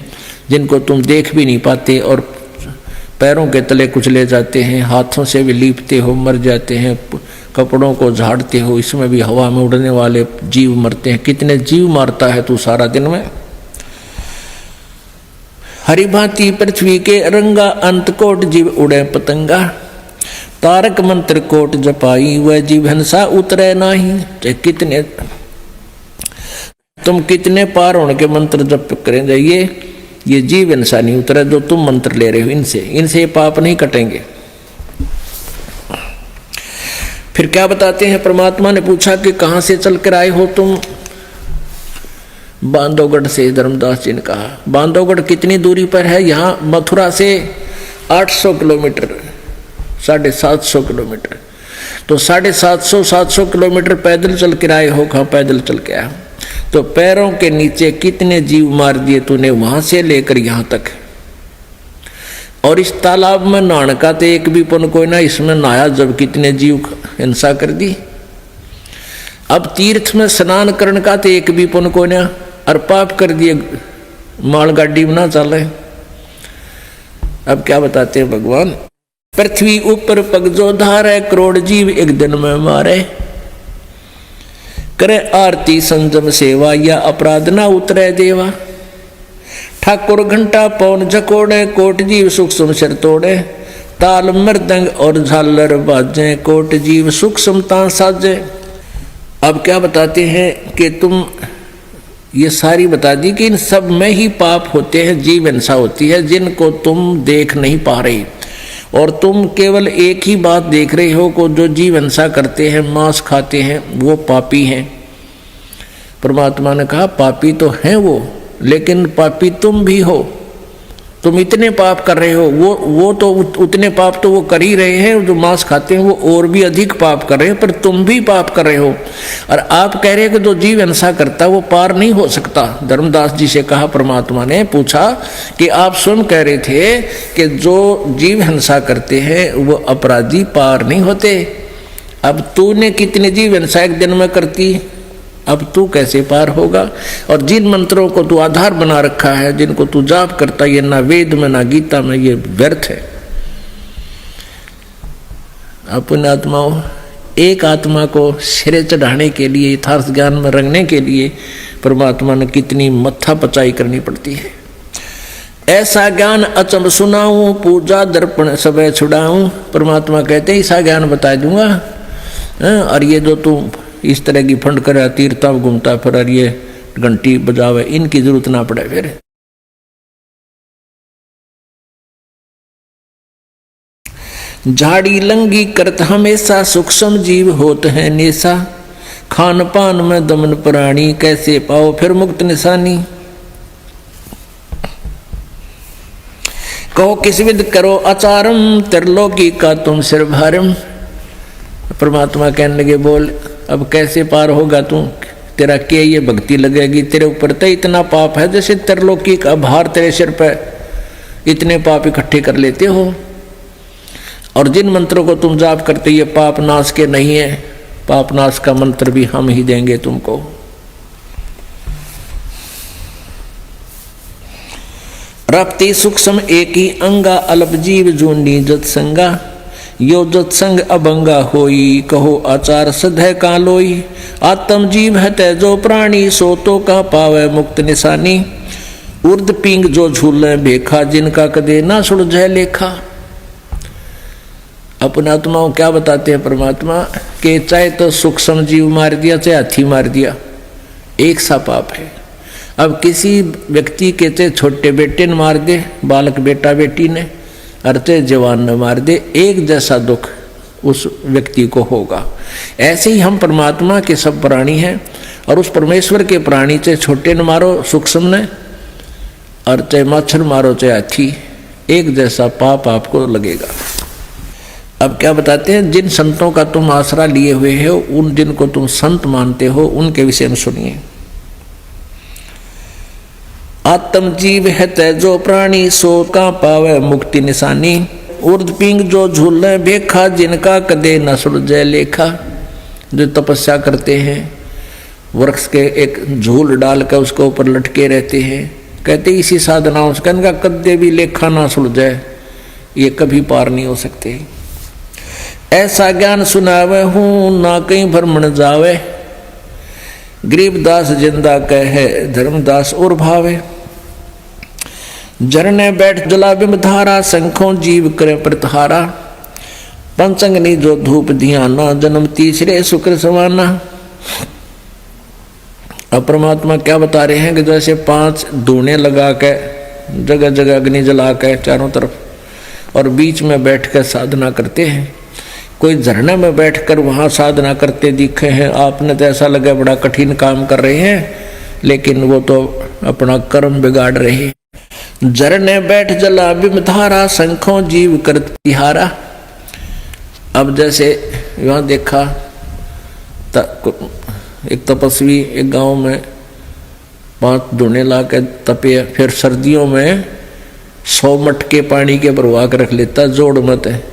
जिनको तुम देख भी नहीं पाते, और पैरों के तले कुचले जाते हैं, हाथों से भी लीपते हो मर जाते हैं, कपड़ों को झाड़ते हो, इसमें भी हवा में उड़ने वाले जीव मरते हैं। कितने जीव मारता है तू सारा दिन में। हरी भांति पृथ्वी के रंगा, अंत कोट जीव उड़े पतंगा। तारक मंत्र कोट जपाई, वह जीव हंसा उतरे नाही। कितने तुम कितने पार होने के मंत्र जप करेंगे, ये जीव हिंसा नहीं उतरे जो तुम मंत्र ले रहे हो, इनसे ये पाप नहीं कटेंगे। फिर क्या बताते हैं, परमात्मा ने पूछा कि कहां से चल कर आए हो तुम? बांधवगढ़ से। धर्मदास जी ने कहा बांधवगढ़ कितनी दूरी पर है? यहाँ मथुरा से 800 किलोमीटर, 750 किलोमीटर। तो 750 किलोमीटर पैदल चल कर आए हो। कहाँ पैदल चल के आया? तो पैरों के नीचे कितने जीव मार दिए तूने वहां से लेकर यहां तक। और इस तालाब में नहाने का तो एक भी पुण्य कोई ना, इसमें नहाया जब कितने जीव हिंसा कर दी। अब तीर्थ में स्नान करने का तो एक भी पुण्य कोई ना, और पाप कर दिए मालगाड़ी में ना चले। अब क्या बताते हैं भगवान, पृथ्वी ऊपर पग जो धारे, करोड़ जीव एक दिन में मारे। करे आरती संजम सेवा, या अपराध ना उतरे देवा। ठाकुर घंटा पौन झकोड़े, कोट जीव सूक्ष्म सिर तोड़े। ताल मृदंग और झालर बाजे, कोट जीव सूक्ष्मता साजे। अब क्या बताते हैं कि तुम ये सारी बता दी कि इन सब में ही पाप होते हैं, जीव हिंसा होती है, जिनको तुम देख नहीं पा रहे। और तुम केवल एक ही बात देख रहे हो को जो जीव हिंसा करते हैं, मांस खाते हैं, वो पापी हैं। परमात्मा ने कहा पापी तो हैं वो, लेकिन पापी तुम भी हो। तुम इतने पाप कर रहे हो, वो तो उतने पाप तो वो कर ही रहे हैं, जो मांस खाते हैं वो और भी अधिक पाप कर रहे हैं, पर तुम भी पाप कर रहे हो। और आप कह रहे हो कि जो जीव हिंसा करता वो पार नहीं हो सकता। धर्मदास जी से कहा, परमात्मा ने पूछा कि आप स्वयं कह रहे थे कि जो जीव हिंसा करते हैं वो अपराधी पार नहीं होते। अब तूने कितने जीव हिंसा एक दिन में करती, अब तू कैसे पार होगा? और जिन मंत्रों को तू आधार बना रखा है, जिनको तू जाप करता, ये ना वेद में ना गीता में, ये व्यर्थ है। अपने आत्माओं, एक आत्मा को सिरे चढ़ाने के लिए, यथार्थ ज्ञान में रंगने के लिए परमात्मा ने कितनी मत्था पचाई करनी पड़ती है। ऐसा ज्ञान अचंब सुनाऊं, पूजा दर्पण सब छुड़ाऊं। परमात्मा कहते ऐसा ज्ञान बता दूंगा। और ये जो तू इस तरह की फंड करे, तीर्था घूमता फिर, और ये घंटी बजावे, इनकी जरूरत ना पड़े। फिर झाड़ी लंगी करत हमेशा, सूक्ष्म जीव होत है नेसा। खान पान में दमन प्राणी, कैसे पाओ फिर मुक्त निशानी। कहो किस विद करो आचारम, त्रिलोकी का तुम सिर भारम। परमात्मा कहने लगे बोल अब कैसे पार होगा तू? तेरा क्या ये भक्ति लगेगी? तेरे ऊपर तो इतना पाप है, जैसे त्रिलोकी का भार तेरे सिर पर इतने पाप इकट्ठे कर लेते हो। और जिन मंत्रों को तुम जाप करते, ये पाप नाश के नहीं है। पाप नाश का मंत्र भी हम ही देंगे तुमको। रप्ति सूक्ष्म एक ही अंगा, अल्प जीव जूनी जत संगा। यो जत संग अभंगा होई, कहो आचार सधय का लोई। आत्म जीव है तेजो प्राणी, सो तो का पावे मुक्त निशानी। उर्द पिंग जो झूले भेखा, जिनका कदे ना सुलझे लेखा। अपने आत्माओं क्या बताते हैं परमात्मा के, चाहे तो सूक्ष्म जीव मार दिया, चाहे हाथी मार दिया, एक सा पाप है। अब किसी व्यक्ति के चाहे छोटे बेटे ने मार दे, बालक बेटा बेटी ने, और चाहे जवान ने मार दे, एक जैसा दुख उस व्यक्ति को होगा। ऐसे ही हम परमात्मा के सब प्राणी हैं, और उस परमेश्वर के प्राणी चाहे छोटे ने मारो सूक्ष्म ने, और चाहे मच्छर मारो चाहे हाथी, एक जैसा पाप आपको लगेगा। अब क्या बताते हैं, जिन संतों का तुम आसरा लिए हुए हो, उन जिनको तुम संत मानते हो, उनके विषय में सुनिए। आत्म जीव है तेजो प्राणी, सो का पावे मुक्ति निशानी। उर्द पिंग जो झूले भेखा, जिनका कदे न सुलझे लेखा। जो तपस्या करते हैं, वृक्ष के एक झूल डाल कर उसके ऊपर लटके रहते हैं, कहते इसी साधनाओं से इनका कदे भी लेखा ना सुलझे, ये कभी पार नहीं हो सकते। ऐसा ज्ञान सुनावे हूँ, ना कहीं भ्रमण जावे। गरीबदास जिंदा कहे, धर्मदास और भावे। झरने बैठ जला बिम धारा, शंखों जीव करे प्रतहारा। पंचंगनी जो धूप धियाना, जन्म तीसरे शुक्र सवाना। अब परमात्मा क्या बता रहे हैं कि जैसे 5 धूने लगा के जगह जगह अग्नि जला के चारों तरफ और बीच में बैठ कर साधना करते हैं। कोई झरने में बैठकर वहाँ साधना करते दिखे हैं, आपने तो ऐसा लगा बड़ा कठिन काम कर रहे हैं, लेकिन वो तो अपना कर्म बिगाड़ रहे हैं। झरने बैठ जला बिमधारा, शंखों जीव करत तिहारा। अब जैसे यहाँ देखा एक तपस्वी एक गांव में 5 धुने ला के तपे, फिर सर्दियों में 100 मटके पानी के भरवा के रख लेता जोड़ मत है,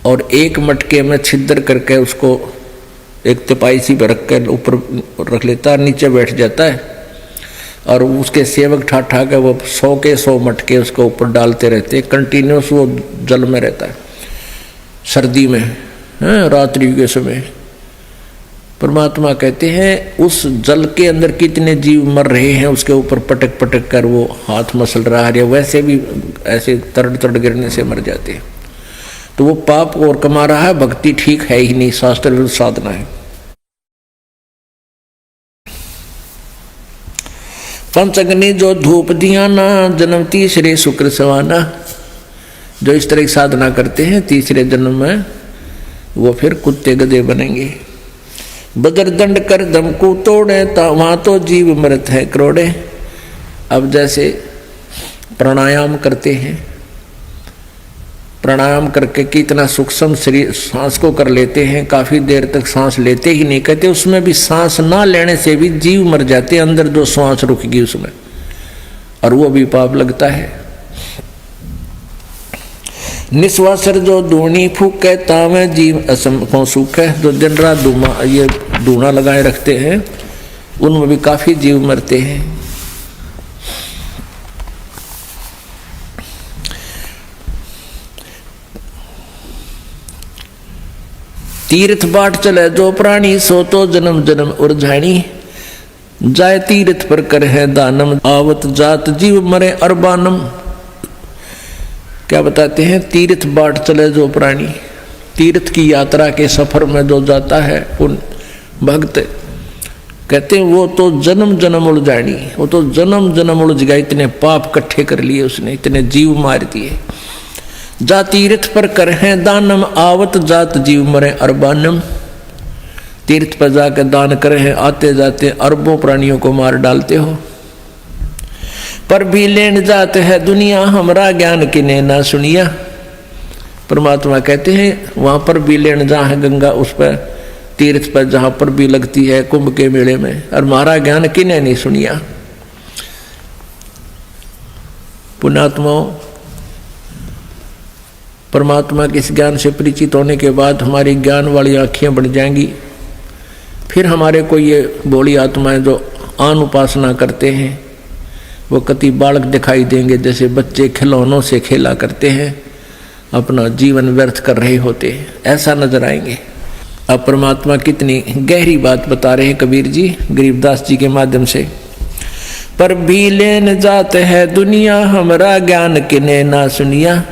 और एक मटके में छिद्र करके उसको एक तिपाईसी पर रख कर ऊपर रख लेता, नीचे बैठ जाता है और उसके सेवक ठा ठा के वो 100 के 100 मटके उसको ऊपर डालते रहते, कंटिन्यूस वो जल में रहता है सर्दी में, रात्रि के समय। परमात्मा कहते हैं उस जल के अंदर कितने जीव मर रहे हैं, उसके ऊपर पटक पटक कर वो हाथ मसल रहा है, वैसे भी ऐसे तरड़ तरड़ गिरने से मर जाते हैं। तो वो पाप और कमा रहा है, भक्ति ठीक है ही नहीं, शास्त्र विरुद्ध साधना है। पंचअग्नि जो धूप दिया ना, जन्म तीसरे शुक्र सवाना। जो इस तरह की साधना करते हैं तीसरे जन्म में वो फिर कुत्ते गधे बनेंगे। बदरदंड कर दम को तोड़े, वहां तो जीव मृत है करोड़े। अब जैसे प्राणायाम करते हैं, प्राणायाम करके कितना सूक्ष्म शरीर सांस को कर लेते हैं, काफी देर तक सांस लेते ही नहीं, कहते उसमें भी सांस ना लेने से भी जीव मर जाते, अंदर जो सांस रुकेगी उसमें, और वो भी पाप लगता है। निस्वासर जो धूनी फूके, तावे जीव असम को सुख है। जो दिन रात ये धूना लगाए रखते हैं उनमें भी काफी जीव मरते हैं। तीर्थ बाट चले जो प्राणी, सो तो जन्म जन्म उर्झाणी। जाय तीर्थ पर कर है दानम, आवत जात जीव मरे अरबानम। क्या बताते हैं? तीर्थ बाट चले जो प्राणी, तीर्थ की यात्रा के सफर में जो जाता है उन भक्त, कहते हैं वो तो जन्म जन्म उलझानी, वो तो जन्म जन्म उलझ गया, इतने पाप इकट्ठे कर लिए उसने, इतने जीव मार दिए। जा तीर्थ पर कर है दानम, आवत जात जीव मरे अरबानम। तीर्थ पर जाकर दान करे हैं, आते जाते अरबों प्राणियों को मार डालते हो। पर भी लेन जाते है दुनिया, हमरा ज्ञान किने ना सुनिया। परमात्मा कहते हैं वहां पर भी लेन जहाँ है गंगा, उस पर तीर्थ पर जहां पर भी लगती है कुंभ के मेले में, और हमारा ज्ञान किने नहीं सुनिया। पुण्यात्माओं, परमात्मा के इस ज्ञान से परिचित होने के बाद हमारी ज्ञान वाली आँखें बढ़ जाएंगी। फिर हमारे को ये भोली आत्माएं जो आन उपासना करते हैं वो कति बालक दिखाई देंगे, जैसे बच्चे खिलौनों से खेला करते हैं, अपना जीवन व्यर्थ कर रहे होते हैं, ऐसा नजर आएंगे। अब परमात्मा कितनी गहरी बात बता रहे हैं कबीर जी गरीबदास जी के माध्यम से। पर भी लेन जात है दुनिया, हमरा ज्ञान किने ना सुनिया।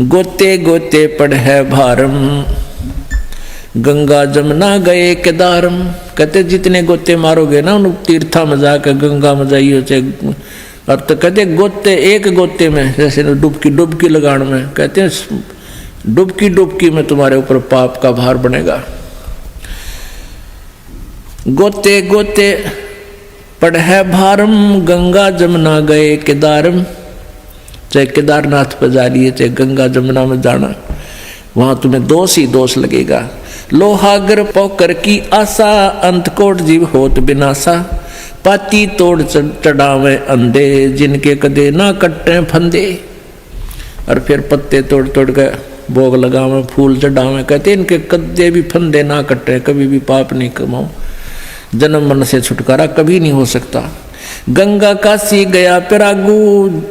गोते गोते पड़ है भारम, गंगा जमुना गए केदारम। कहते जितने गोते मारोगे ना उन तीर्था में जाकर गंगा में जाइए चाहे, और तो कहते गोते एक गोते में, जैसे डुबकी लगाने में, कहते हैं डुबकी में तुम्हारे ऊपर पाप का भार बनेगा। गोते गोते पड़ है भारम, गंगा जमुना गए केदारम। चाहे केदारनाथ पर जा रही है चाहे गंगा जमुना में जाना, वहां तुम्हें दोष ही दोष लगेगा। लोहागर पोकर की आशा, अंतकोट जीव होत बिनासा। पाती तोड़ चढ़ावे अंधे, जिनके कदे ना कट्टे फंदे। और फिर पत्ते तोड़ तोड़ के भोग लगावे, फूल चढ़ावे, कहते इनके कदे भी फंदे ना कट्टे, कभी भी पाप नहीं कमाओ, जन्म मरण से छुटकारा कभी नहीं हो सकता। गंगा काशी गया पिरागू,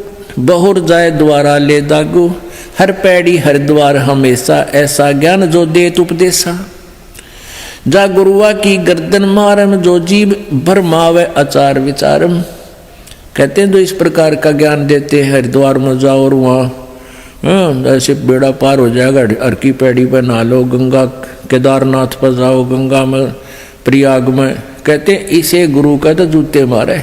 बहुर जाए द्वारा ले दागू। हर पैड़ी हर द्वार हमेशा, ऐसा ज्ञान जो देत उपदेशा। जा गुरुआ की गर्दन मारम, जो जीव भरमावे अचार विचारम। कहते हैं जो इस प्रकार का ज्ञान देते हैं, हरिद्वार में जाओ और वहाँ ऐसे बेड़ा पार हो जाएगा, हर की पैड़ी पर नहा लो, गंगा केदारनाथ पर जाओ, गंगा में प्रयाग में, कहते इसे गुरु का तो जूते मारे,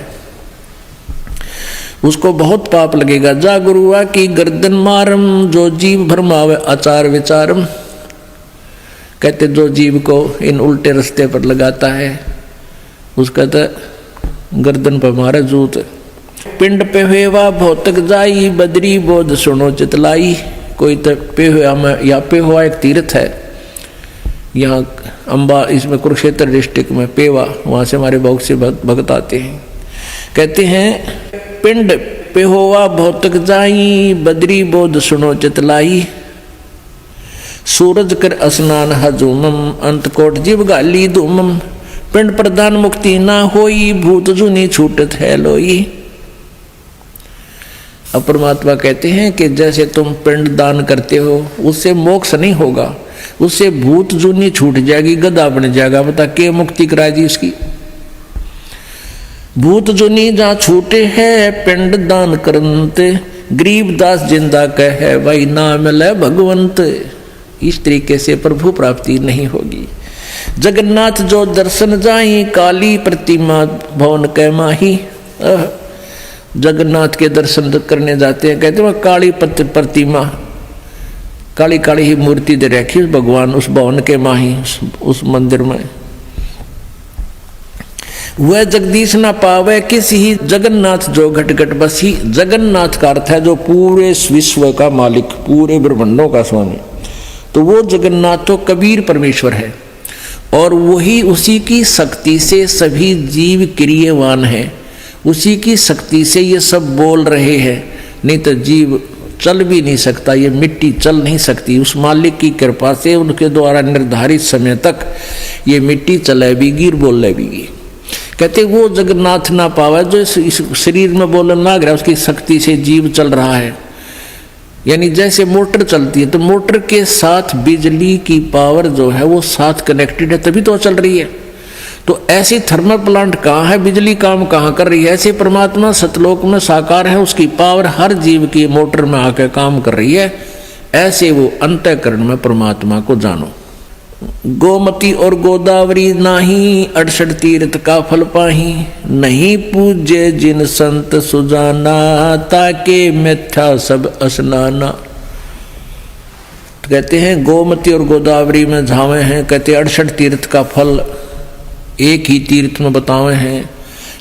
उसको बहुत पाप लगेगा। जा गुरुआ की गर्दन मारम, जो जीव भरमावे आचार विचारम। कहते जो जीव को इन उल्टे रास्ते पर लगाता है उसका तो गर्दन पर मारे जूत। पिंड पे हुआ भौतक जाई, बदरी बोध सुनो चितलाई। कोई तो पे हुआ में, या पे हुआ एक तीर्थ है यहाँ अम्बा, इसमें कुरुक्षेत्र डिस्ट्रिक्ट में पेवा, वहाँ से हमारे बहुत से भक्त आते हैं। कहते हैं पिंड पे हुआ भौतक जाई, बदरी बोध सुनो चितलाई। सूरज कर स्नान हजूमम, अंतकोट जीव गाली धूमम। पिंड प्रदान मुक्ति ना होई, भूत जुनी छूटत है लोई। अब परमात्मा कहते हैं कि जैसे तुम पिंड दान करते हो उससे मोक्ष नहीं होगा, उससे भूत जुनी छूट जाएगी, गधा बन जाएगा। बता के मुक्ति कराए जी इसकी। भूत जुनी जहाँ छूटे है पिंड दान करते, गरीब दास जिंदा कहे भाई ना मिले भगवंत। इस तरीके से प्रभु प्राप्ति नहीं होगी। जगन्नाथ जो दर्शन जाई, काली प्रतिमा भवन कै माही। जगन्नाथ के दर्शन करने जाते हैं, कहते हैं काली प्रतिमा, काली काली ही मूर्ति दे रखी भगवान उस भवन के माही, उस मंदिर में। वह जगदीश ना पावे किसी ही, जगन्नाथ जो घट घट बसी। जगन्नाथ का अर्थ है जो पूरे विश्व का मालिक, पूरे ब्रह्मांडों का स्वामी। तो वो जगन्नाथ तो कबीर परमेश्वर है, और वही उसी की शक्ति से सभी जीव क्रियवान है, उसी की शक्ति से ये सब बोल रहे हैं। नहीं तो जीव चल भी नहीं सकता, ये मिट्टी चल नहीं सकती। उस मालिक की कृपा से उनके द्वारा निर्धारित समय तक ये मिट्टी चलेगी, बोल लेगी। कहते वो जगन्नाथ ना पावा जो इस शरीर में बोलन लग रहा है, उसकी शक्ति से जीव चल रहा है। यानी जैसे मोटर चलती है तो मोटर के साथ बिजली की पावर जो है वो साथ कनेक्टेड है, तभी तो चल रही है। तो ऐसी थर्मल प्लांट कहाँ है, बिजली काम कहाँ कर रही है, ऐसे परमात्मा सतलोक में साकार है, उसकी पावर हर जीव की मोटर में आकर काम कर रही है। ऐसे वो अंतःकरण में परमात्मा को जानो। गोमती और गोदावरी नाही, 68 तीर्थ का फल पाही। नहीं पूज्य जिन संत सुजाना, ताके मिथ्या सब स्नाना। तो कहते हैं गोमती और गोदावरी में झावे हैं, कहते 68 तीर्थ का फल एक ही तीर्थ में बतावे हैं।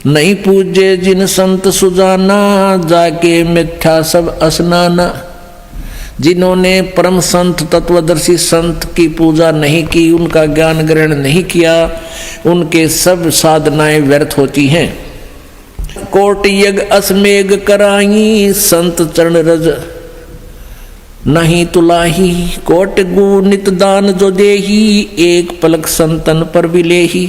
नहीं पूज्य जिन संत सुजाना, जाके मिथ्या सब स्नाना। जिन्होंने परम संत तत्वदर्शी संत की पूजा नहीं की, उनका ज्ञान ग्रहण नहीं किया, उनके सब साधनाएं व्यर्थ होती हैं। कोट यज्ञ असमेघ कराई, संत चरण रज नहीं तुलाही। कोट गु नित दान जो देही, एक पलक संतन पर विलेही।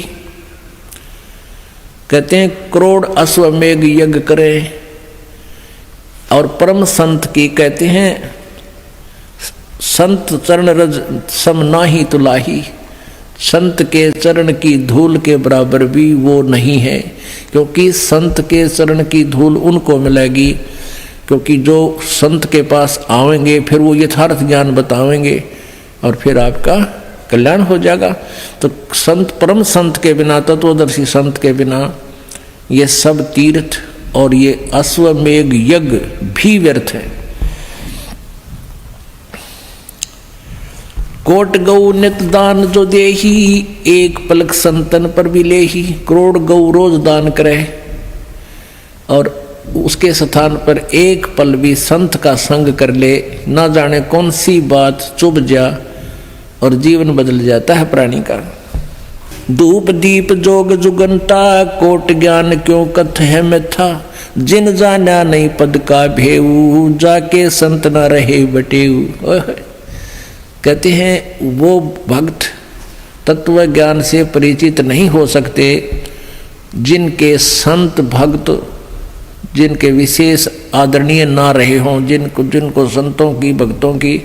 कहते हैं करोड़ अश्वमेघ यज्ञ करे और परम संत की कहते हैं संत चरण रज सम नाही तुलाही। संत के चरण की धूल के बराबर भी वो नहीं है, क्योंकि संत के चरण की धूल उनको मिलेगी, क्योंकि जो संत के पास आवेंगे फिर वो यथार्थ ज्ञान बतावेंगे और फिर आपका कल्याण हो जाएगा। तो संत परम संत के बिना, तत्वदर्शी संत के बिना ये सब तीर्थ और ये अश्वमेघ यज्ञ भी व्यर्थ है। कोट गौ नित दान जो देही, एक पलक संतन पर भी लेही। करोड़ गौ रोज दान करे और उसके स्थान पर एक पल भी संत का संग कर ले, ना जाने कौन सी बात चुभ जा और जीवन बदल जाता है प्राणी का। धूप दीप जोग जुगंता, कोट ज्ञान क्यों कथ है मिथ्या। जिन जाना नहीं पद का भेऊ, जाके संत न रहे बटेऊ। कहते हैं वो भक्त तत्व ज्ञान से परिचित नहीं हो सकते जिनके संत भक्त, जिनके विशेष आदरणीय ना रहे हों, जिनको संतों की भक्तों की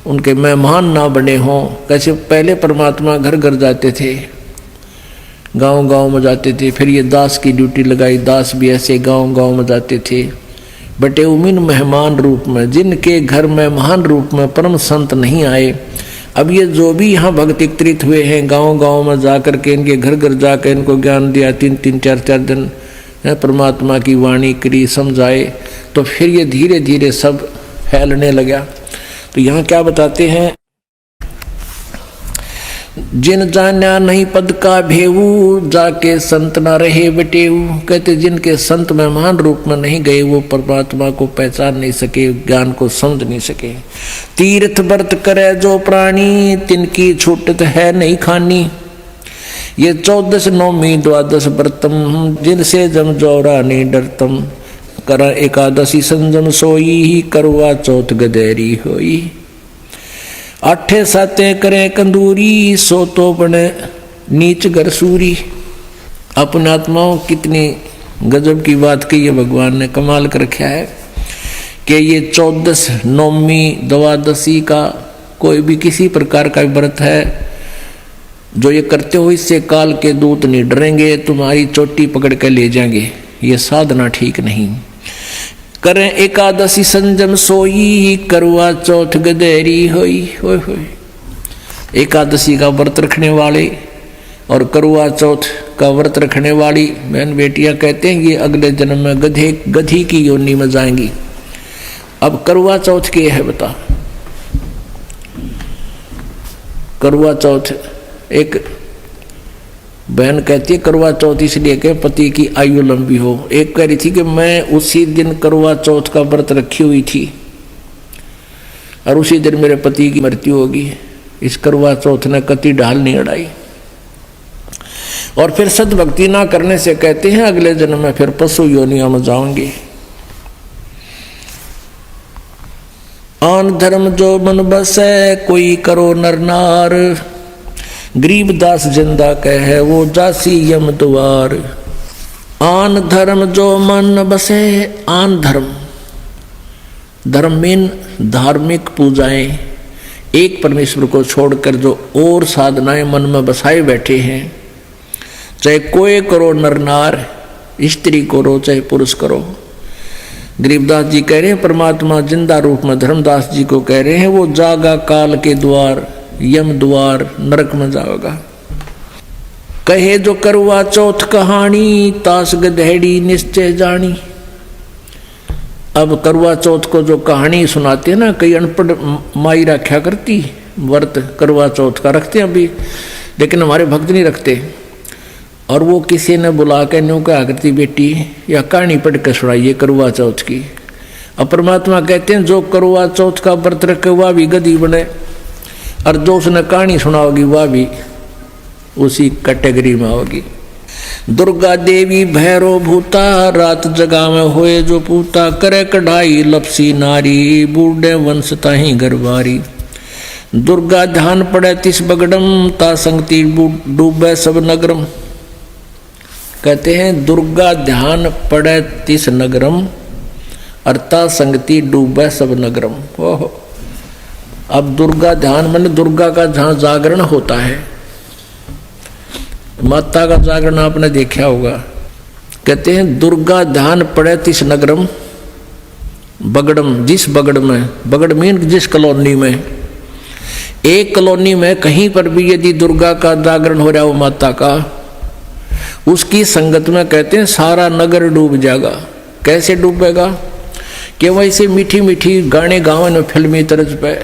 उनके मेहमान ना बने हों। कैसे पहले परमात्मा घर घर जाते थे, गांव गांव में जाते थे, फिर ये दास की ड्यूटी लगाई, दास भी ऐसे गांव गांव में जाते थे बटे उमिन मेहमान रूप में। जिनके घर मेहमान रूप में परम संत नहीं आए, अब ये जो भी यहाँ भक्त एकत्रित हुए हैं, गांव गांव में जाकर के इनके घर घर जाकर इनको ज्ञान दिया, 3-3 4-4 दिन परमात्मा की वाणी करी, समझाए, तो फिर ये धीरे धीरे सब फैलने लगा। तो यहाँ क्या बताते हैं, जिन जान्या नहीं पद का भेऊ, जाके संत ना रहे बटेऊ। कहते जिनके संत मेहमान रूप में नहीं गए, वो परमात्मा को पहचान नहीं सके, ज्ञान को समझ नहीं सके। तीर्थ व्रत करे जो प्राणी, तिनकी छूटत है नहीं खानी। ये 14 नौमी 12 व्रतम, जिनसे जम जोरा नहीं डरतम। कर एकादशी संजम सोई, करवा चौथ गदेरी होई। 8 साते करे कंदूरी, सो तो बने नीच घर सूरी। अपने आत्माओं कितनी गजब की बात कही है, भगवान ने कमाल कर रखा है कि ये 14 नौमी 12 का कोई भी किसी प्रकार का व्रत है जो ये करते हो, इससे काल के दूत नहीं डरेंगे, तुम्हारी चोटी पकड़ कर ले जाएंगे। ये साधना ठीक नहीं। करें एकादशी संजम सोई, करवा चौथ गदेरी होई। होय होय। एकादशी का व्रत रखने वाले और करवा चौथ का व्रत रखने वाली बहन बेटियां कहते हैं ये अगले जन्म में गधी की योनि में जाएंगी। अब करवा चौथ के है बता, करवा चौथ एक बहन कहती है करवा चौथ इसलिए कि पति की आयु लंबी हो। एक कह रही थी कि मैं उसी दिन करवा चौथ का व्रत रखी हुई थी और उसी दिन मेरे पति की मृत्यु होगी। इस करवा चौथ ने कति ढाल नहीं अड़ाई। और फिर सद्भक्ति ना करने से कहते हैं अगले जन्म में फिर पशु योनियों में जाओगे। आन धर्म जो मन बसे, कोई करो नर नार। गरीबदास जिंदा कहे वो जासी यम द्वार। आन धर्म जो मन बसे, आन धर्म, धर्म मीन धार्मिक पूजाएं, एक परमेश्वर को छोड़कर जो और साधनाएं मन में बसाए बैठे हैं, चाहे कोई करो नर नार, स्त्री करो चाहे पुरुष करो। गरीबदास जी कह रहे हैं परमात्मा जिंदा रूप में धर्मदास जी को कह रहे हैं वो जागा काल के द्वार, यम द्वार, नरक में जाओगा। कहे जो करवा चौथ कहानी, तास गधेड़ी निश्चय जानी। अब करवा चौथ को जो कहानी सुनाते हैं ना, कई अनपढ़ माई रखा करती व्रत करवा चौथ का रखते हैं अभी, लेकिन हमारे भक्त नहीं रखते। और वो किसी ने बुला के न्यू कहा करती बेटी या कहानी पढ़ के सुनाइए करवा चौथ की। अब परमात्मा कहते हैं जो करवा चौथ का व्रत रखे वह भी गधी बने, और जो उसने कहानी सुनाओगी वह भी उसी कैटेगरी में होगी। दुर्गा देवी भैरो भूता, रात जगा में होए जो पूता। करे कढ़ाई लपसी नारी, बूढ़े वंश ताही गरबारी। दुर्गा ध्यान पड़े तिस बगड़म, ता संगति डूबे सब नगरम। कहते हैं दुर्गा ध्यान पड़े तिस नगरम, अर्ता संगति डूबे सब नगरम। ओहो, अब दुर्गा ध्यान मन दुर्गा का जहाँ जागरण होता है, माता का जागरण आपने देखा होगा। कहते हैं दुर्गा ध्यान पड़े तिस नगरम, बगड़म, जिस बगड़ में, बगड़ मीन जिस कॉलोनी में, एक कॉलोनी में कहीं पर भी यदि दुर्गा का जागरण हो रहा हो माता का, उसकी संगत में कहते हैं सारा नगर डूब जाएगा। कैसे डूबेगा कि वैसे मीठी मीठी गाने गाँव में फिल्मी तर्ज पे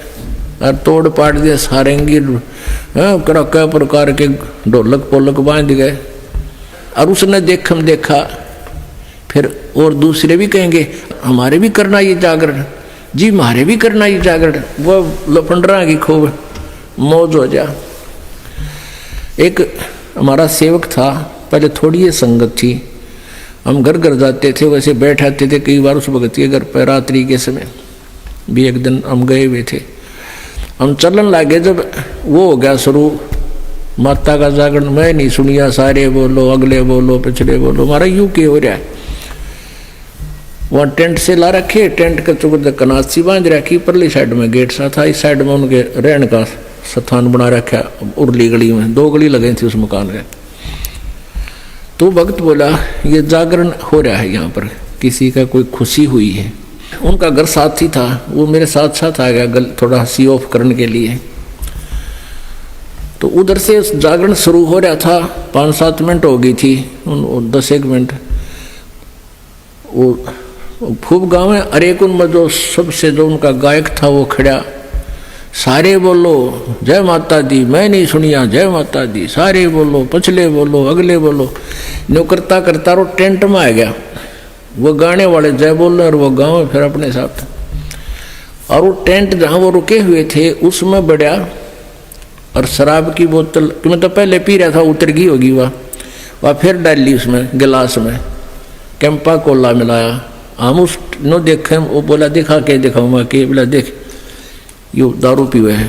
और तोड़ पाट दिए सारंगी कई प्रकार के ढोलक पोलक बांध गए। और उसने देखा फिर और दूसरे भी कहेंगे हमारे भी करना ये जागरण, जी हमारे भी करना ये जागरण। वो लफंडरा की खूब मौज हो जा। एक हमारा सेवक था, पहले थोड़ी ये संगत थी, हम घर घर जाते थे, वैसे बैठ आते थे कई बार उस भगत के घर पर रात्रि के समय भी। एक दिन हम गए हुए थे, हम चलन लगे, जब वो हो गया शुरू माता का जागरण, मैं नहीं सुनिया, सारे बोलो अगले बोलो पिछले बोलो, हमारा यूं के हो रहा है। वहाँ टेंट से ला रखे, टेंट का चुक कनासी बांध रखी, परली साइड में गेट सा था, इस साइड में उनके रहने का स्थान बना रखा उर्ली गली में, 2 गली लगे थी उस मकान के। तो भक्त बोला ये जागरण हो रहा है यहाँ पर, किसी का कोई खुशी हुई है। उनका घर साथ ही था, वो मेरे साथ साथ आ गया थोड़ा सी ऑफ करने के लिए। तो उधर से जागरण शुरू हो रहा था, 5-7 मिनट हो गई थी, 10-1 मिनट। वो खूब गाँव है, अरे उनमें जो सबसे जो उनका गायक था वो खड़ा, सारे बोलो जय माता दी, मैं नहीं सुनिया जय माता दी, सारे बोलो, पछले बोलो, अगले बोलो। नो करता करता वो टेंट में आ गया, वो गाने वाले जय बोल रहे और वो गाँव फिर अपने साथ। और वो टेंट जहाँ वो रुके हुए थे उसमें बढ़िया और शराब की बोतल कि मैं तो पहले पी रहा था, उतर गई होगी वह फिर डाली उसमें गिलास में, कैंपा कोला मिलाया। हम उस नो देखे, वो बोला दिखा के दिखाऊंगा कि बोला देख यो दारू पीवे है,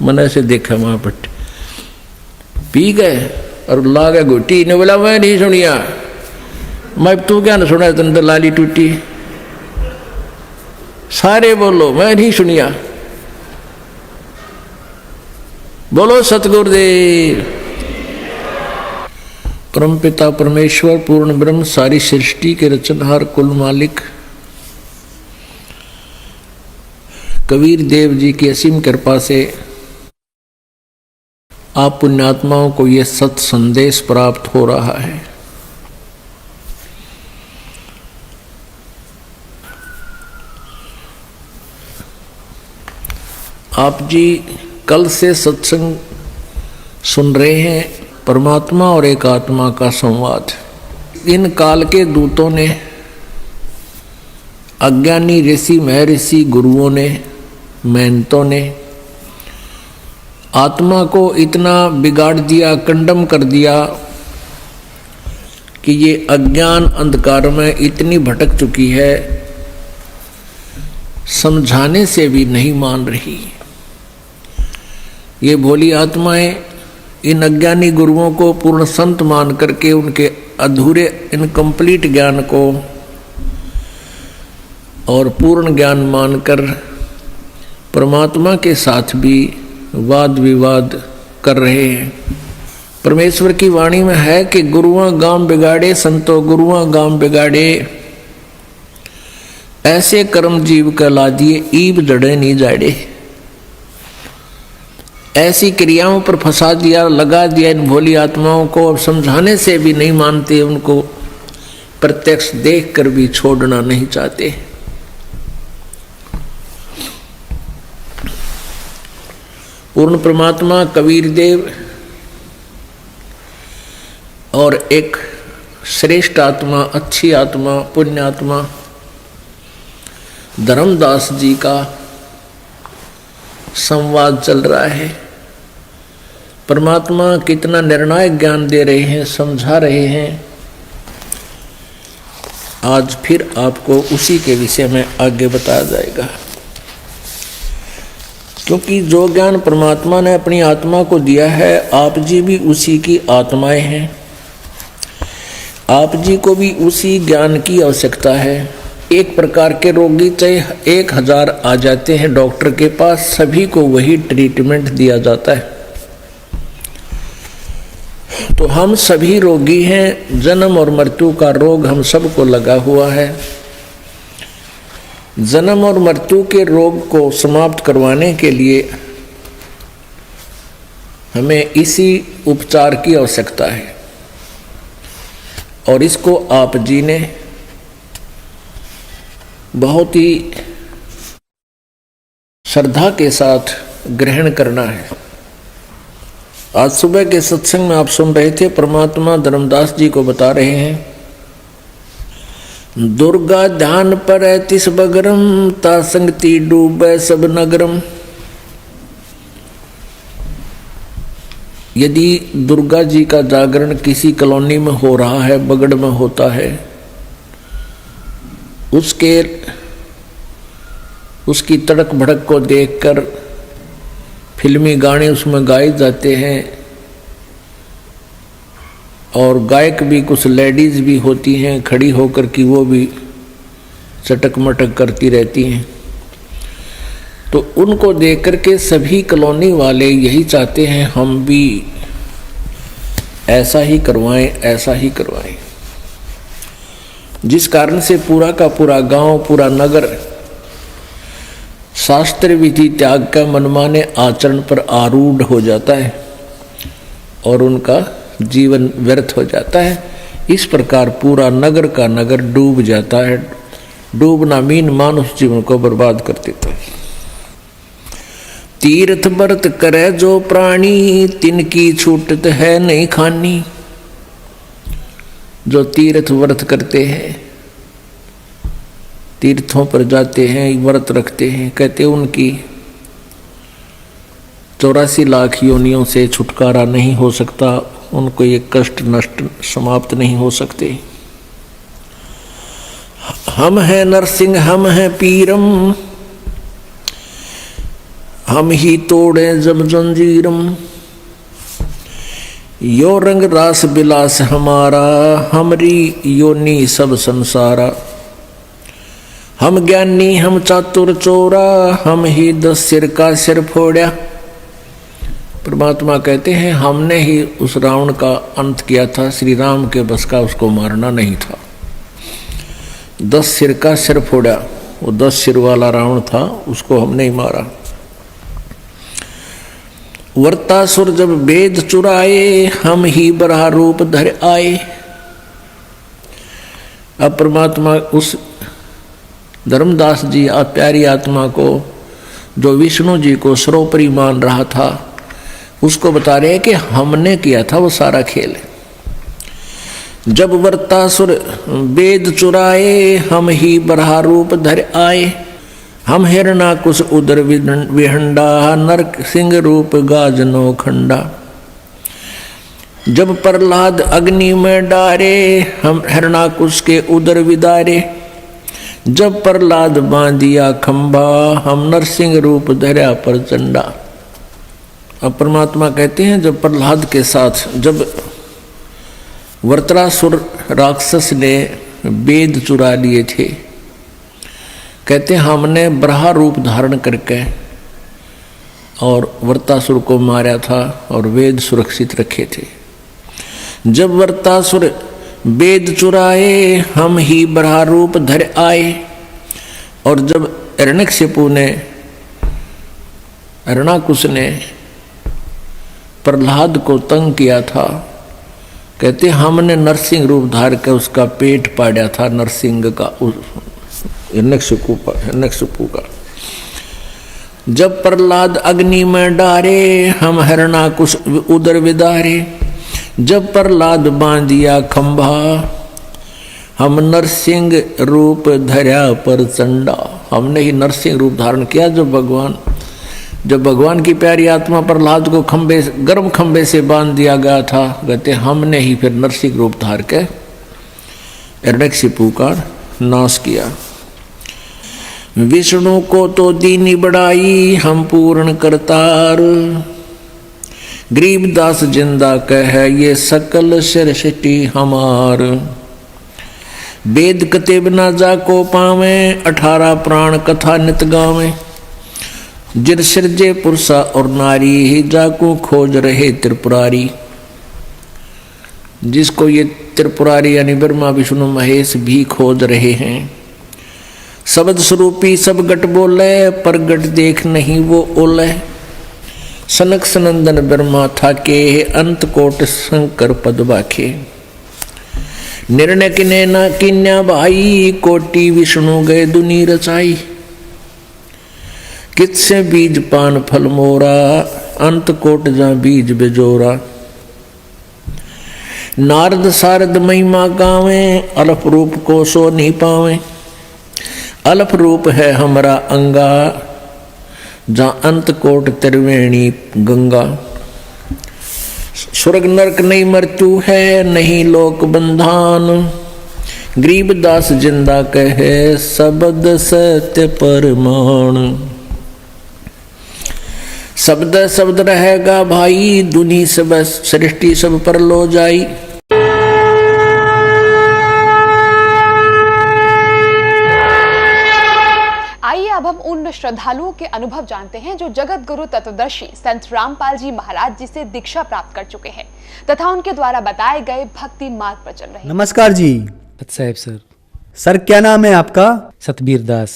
मैंने ऐसे देखा वहाँ पर पी गए और ला गए घुटी। ने बोला मैं नहीं सुनिया, मैं तू क्या ना सुना, तुम दलाली टूटी, सारे बोलो मैं नहीं सुनिया, बोलो सतगुरुदेव। परमपिता परमेश्वर पूर्ण ब्रह्म सारी सृष्टि के रचनहार कुल मालिक कबीर देव जी की असीम कृपा से आप पुण्यात्माओं को यह सत संदेश प्राप्त हो रहा है। आप जी कल से सत्संग सुन रहे हैं, परमात्मा और एक आत्मा का संवाद। इन काल के दूतों ने, अज्ञानी ऋषि महर्षि गुरुओं ने, मेहनतों ने आत्मा को इतना बिगाड़ दिया, कंडम कर दिया कि ये अज्ञान अंधकार में इतनी भटक चुकी है, समझाने से भी नहीं मान रही। ये भोली आत्माएं इन अज्ञानी गुरुओं को पूर्ण संत मान करके उनके अधूरे इनकम्प्लीट ज्ञान को और पूर्ण ज्ञान मानकर परमात्मा के साथ भी वाद विवाद कर रहे हैं। परमेश्वर की वाणी में है कि गुरुआं गांव बिगाड़े संतो गुरुआं गांव बिगाड़े, ऐसे कर्म जीव कहला दिए ईब जड़े नहीं जाड़े। ऐसी क्रियाओं पर फंसा दिया, लगा दिया इन भोली आत्माओं को, अब समझाने से भी नहीं मानते, उनको प्रत्यक्ष देख कर भी छोड़ना नहीं चाहते। पूर्ण परमात्मा कबीर देव और एक श्रेष्ठ आत्मा, अच्छी आत्मा, पुण्य आत्मा धर्मदास जी का संवाद चल रहा है। परमात्मा कितना निर्णायक ज्ञान दे रहे हैं, समझा रहे हैं। आज फिर आपको उसी के विषय में आगे बताया जाएगा, क्योंकि जो ज्ञान परमात्मा ने अपनी आत्मा को दिया है, आप जी भी उसी की आत्माएं हैं, आप जी को भी उसी ज्ञान की आवश्यकता है। एक प्रकार के रोगी चाहे 1000 आ जाते हैं डॉक्टर के पास, सभी को वही ट्रीटमेंट दिया जाता है। तो हम सभी रोगी हैं, जन्म और मृत्यु का रोग हम सबको लगा हुआ है। जन्म और मृत्यु के रोग को समाप्त करवाने के लिए हमें इसी उपचार की आवश्यकता है, और इसको आप जी ने बहुत ही श्रद्धा के साथ ग्रहण करना है। आज सुबह के सत्संग में आप सुन रहे थे, परमात्मा धर्मदास जी को बता रहे हैं, दुर्गा ध्यान पर तिस बगरम ता संगति डूबे सब नगरम। यदि दुर्गा जी का जागरण किसी कॉलोनी में हो रहा है, बगड़ में होता है, उसकी तड़क भड़क को देखकर फिल्मी गाने उसमें गाए जाते हैं, और गायक भी कुछ लेडीज भी होती हैं खड़ी होकर कि वो भी चटक मटक करती रहती हैं। तो उनको देख करके सभी कॉलोनी वाले यही चाहते हैं हम भी ऐसा ही करवाएं, ऐसा ही करवाएं। जिस कारण से पूरा का पूरा गांव, पूरा नगर शास्त्र विधि त्याग का मनमाने आचरण पर आरूढ़ हो जाता है। और उनका जीवन व्यर्थ हो जाता है। इस प्रकार पूरा नगर का नगर डूब जाता है। डूबना मीन मानुष जीवन को बर्बाद कर देता है। तीर्थ व्रत करे जो प्राणी, तिनकी छूटत है नहीं खानी। जो तीर्थ व्रत करते हैं, तीर्थों पर जाते हैं, व्रत रखते हैं, कहते उनकी 84 लाख योनियों से छुटकारा नहीं हो सकता, उनको ये कष्ट नष्ट समाप्त नहीं हो सकते। हम हैं नरसिंह, हम हैं पीरम, हम ही तोड़े जब जंजीरम। यो रंग रास बिलास हमारा, हमरी योनि सब संसारा। हम ज्ञानी हम चातुर चोरा, हम ही 10 सिर का सिर फोड़ा। परमात्मा कहते हैं हमने ही उस रावण का अंत किया था, श्री राम के बस का उसको मारना नहीं था। 10 सिर का सिर फोड़ा, वो 10 सिर वाला रावण था, उसको हमने ही मारा। वर्तासुर जब वेद चुराए, हम ही बराह रूप धर आए। अब परमात्मा उस धर्मदास जी प्यारी आत्मा को, जो विष्णु जी को सर्वोपरि मान रहा था, उसको बता रहे हैं कि हमने किया था वो सारा खेल। जब वर्तासुर वेद चुराए, हम ही बराह रूप धर आए। हम हिरणाकुश उदर विहंडा, नरक सिंह रूप गाजनो खंडा। जब प्रहलाद अग्नि में डारे, हम हिरणाकुश के उदर विदारे। जब प्रहलाद बांधिया खंभा, हम नरसिंह रूप धरा प्रचंडा। अब परमात्मा कहते हैं जब प्रहलाद के साथ जब वर्त्रासुर राक्षस ने वेद चुरा लिए थे, कहते हैं हमने बराह रूप धारण करके और वर्तासुर को मारा था और वेद सुरक्षित रखे थे। जब वर्तासुर वेद चुराए, हम ही बराह रूप धर आए। और जब हिरण्यकशिपु ने, हिरणाकुश ने प्रहलाद को तंग किया था, कहते हमने नरसिंह रूप धार के उसका पेट पाड़ा था, नरसिंह का, हिरण्यकशिपु का। जब प्रहलाद अग्नि में डारे, हम हिरणाकुश उदर विदारे। जब प्रहलाद बांधिया खंभा, हम नरसिंह रूप धरा प्रचंडा। हमने ही नरसिंह रूप धारण किया। जब भगवान की प्यारी आत्मा प्रहलाद को खंबे, गर्म खंबे से बांध दिया गया था, कहते हमने ही फिर नरसिंह रूप धार के हिरण्यकशिपु का नाश किया। विष्णु को तो दीनी बढ़ाई, हम पूर्ण करतार। गरीबदास जिंदा कह ये सकल सृष्टि हमार। वेद कते बिना जाको पावे, 18 प्राण कथा नित गावे। जिर सृजे पुरुषा और नारी, ही जाको खोज रहे त्रिपुरारी। जिसको ये त्रिपुरारी यानी ब्रह्मा विष्णु महेश भी खोज रहे हैं। शब्द स्वरूपी सब गट बोले, पर गट देख नहीं वो ओले। सनक सनंदन ब्रह्मा था के, अंत कोट शंकर पद बाखे। निर्णय किने न किन्या भाई, कोटि विष्णु गए दुनी रचाई। कित से बीज पान फल मोरा, अंत कोट जा बीज बेजोरा। नारद सारद महिमा गावे, अलफ रूप को सो नहीं पावे। अलफ रूप है हमरा अंगा, जहाँ अंत कोट त्रिवेणी गंगा। स्वर्ग नरक नहीं मृत्यु है, नहीं लोक बंधान। गरीबदास जिंदा कहे, शब्द सत्य परमाण। शब्द शब्द रहेगा भाई, दुनी सब सृष्टि सब पर लो जाई। आइए अब हम उन श्रद्धालुओं के अनुभव जानते हैं जो जगत गुरु तत्वदर्शी संत रामपाल जी महाराज जी से दीक्षा प्राप्त कर चुके हैं तथा उनके द्वारा बताए गए भक्ति मार्ग पर चल रहे हैं। नमस्कार जी। साहब सर। सर क्या नाम है आपका? सतबीर दास।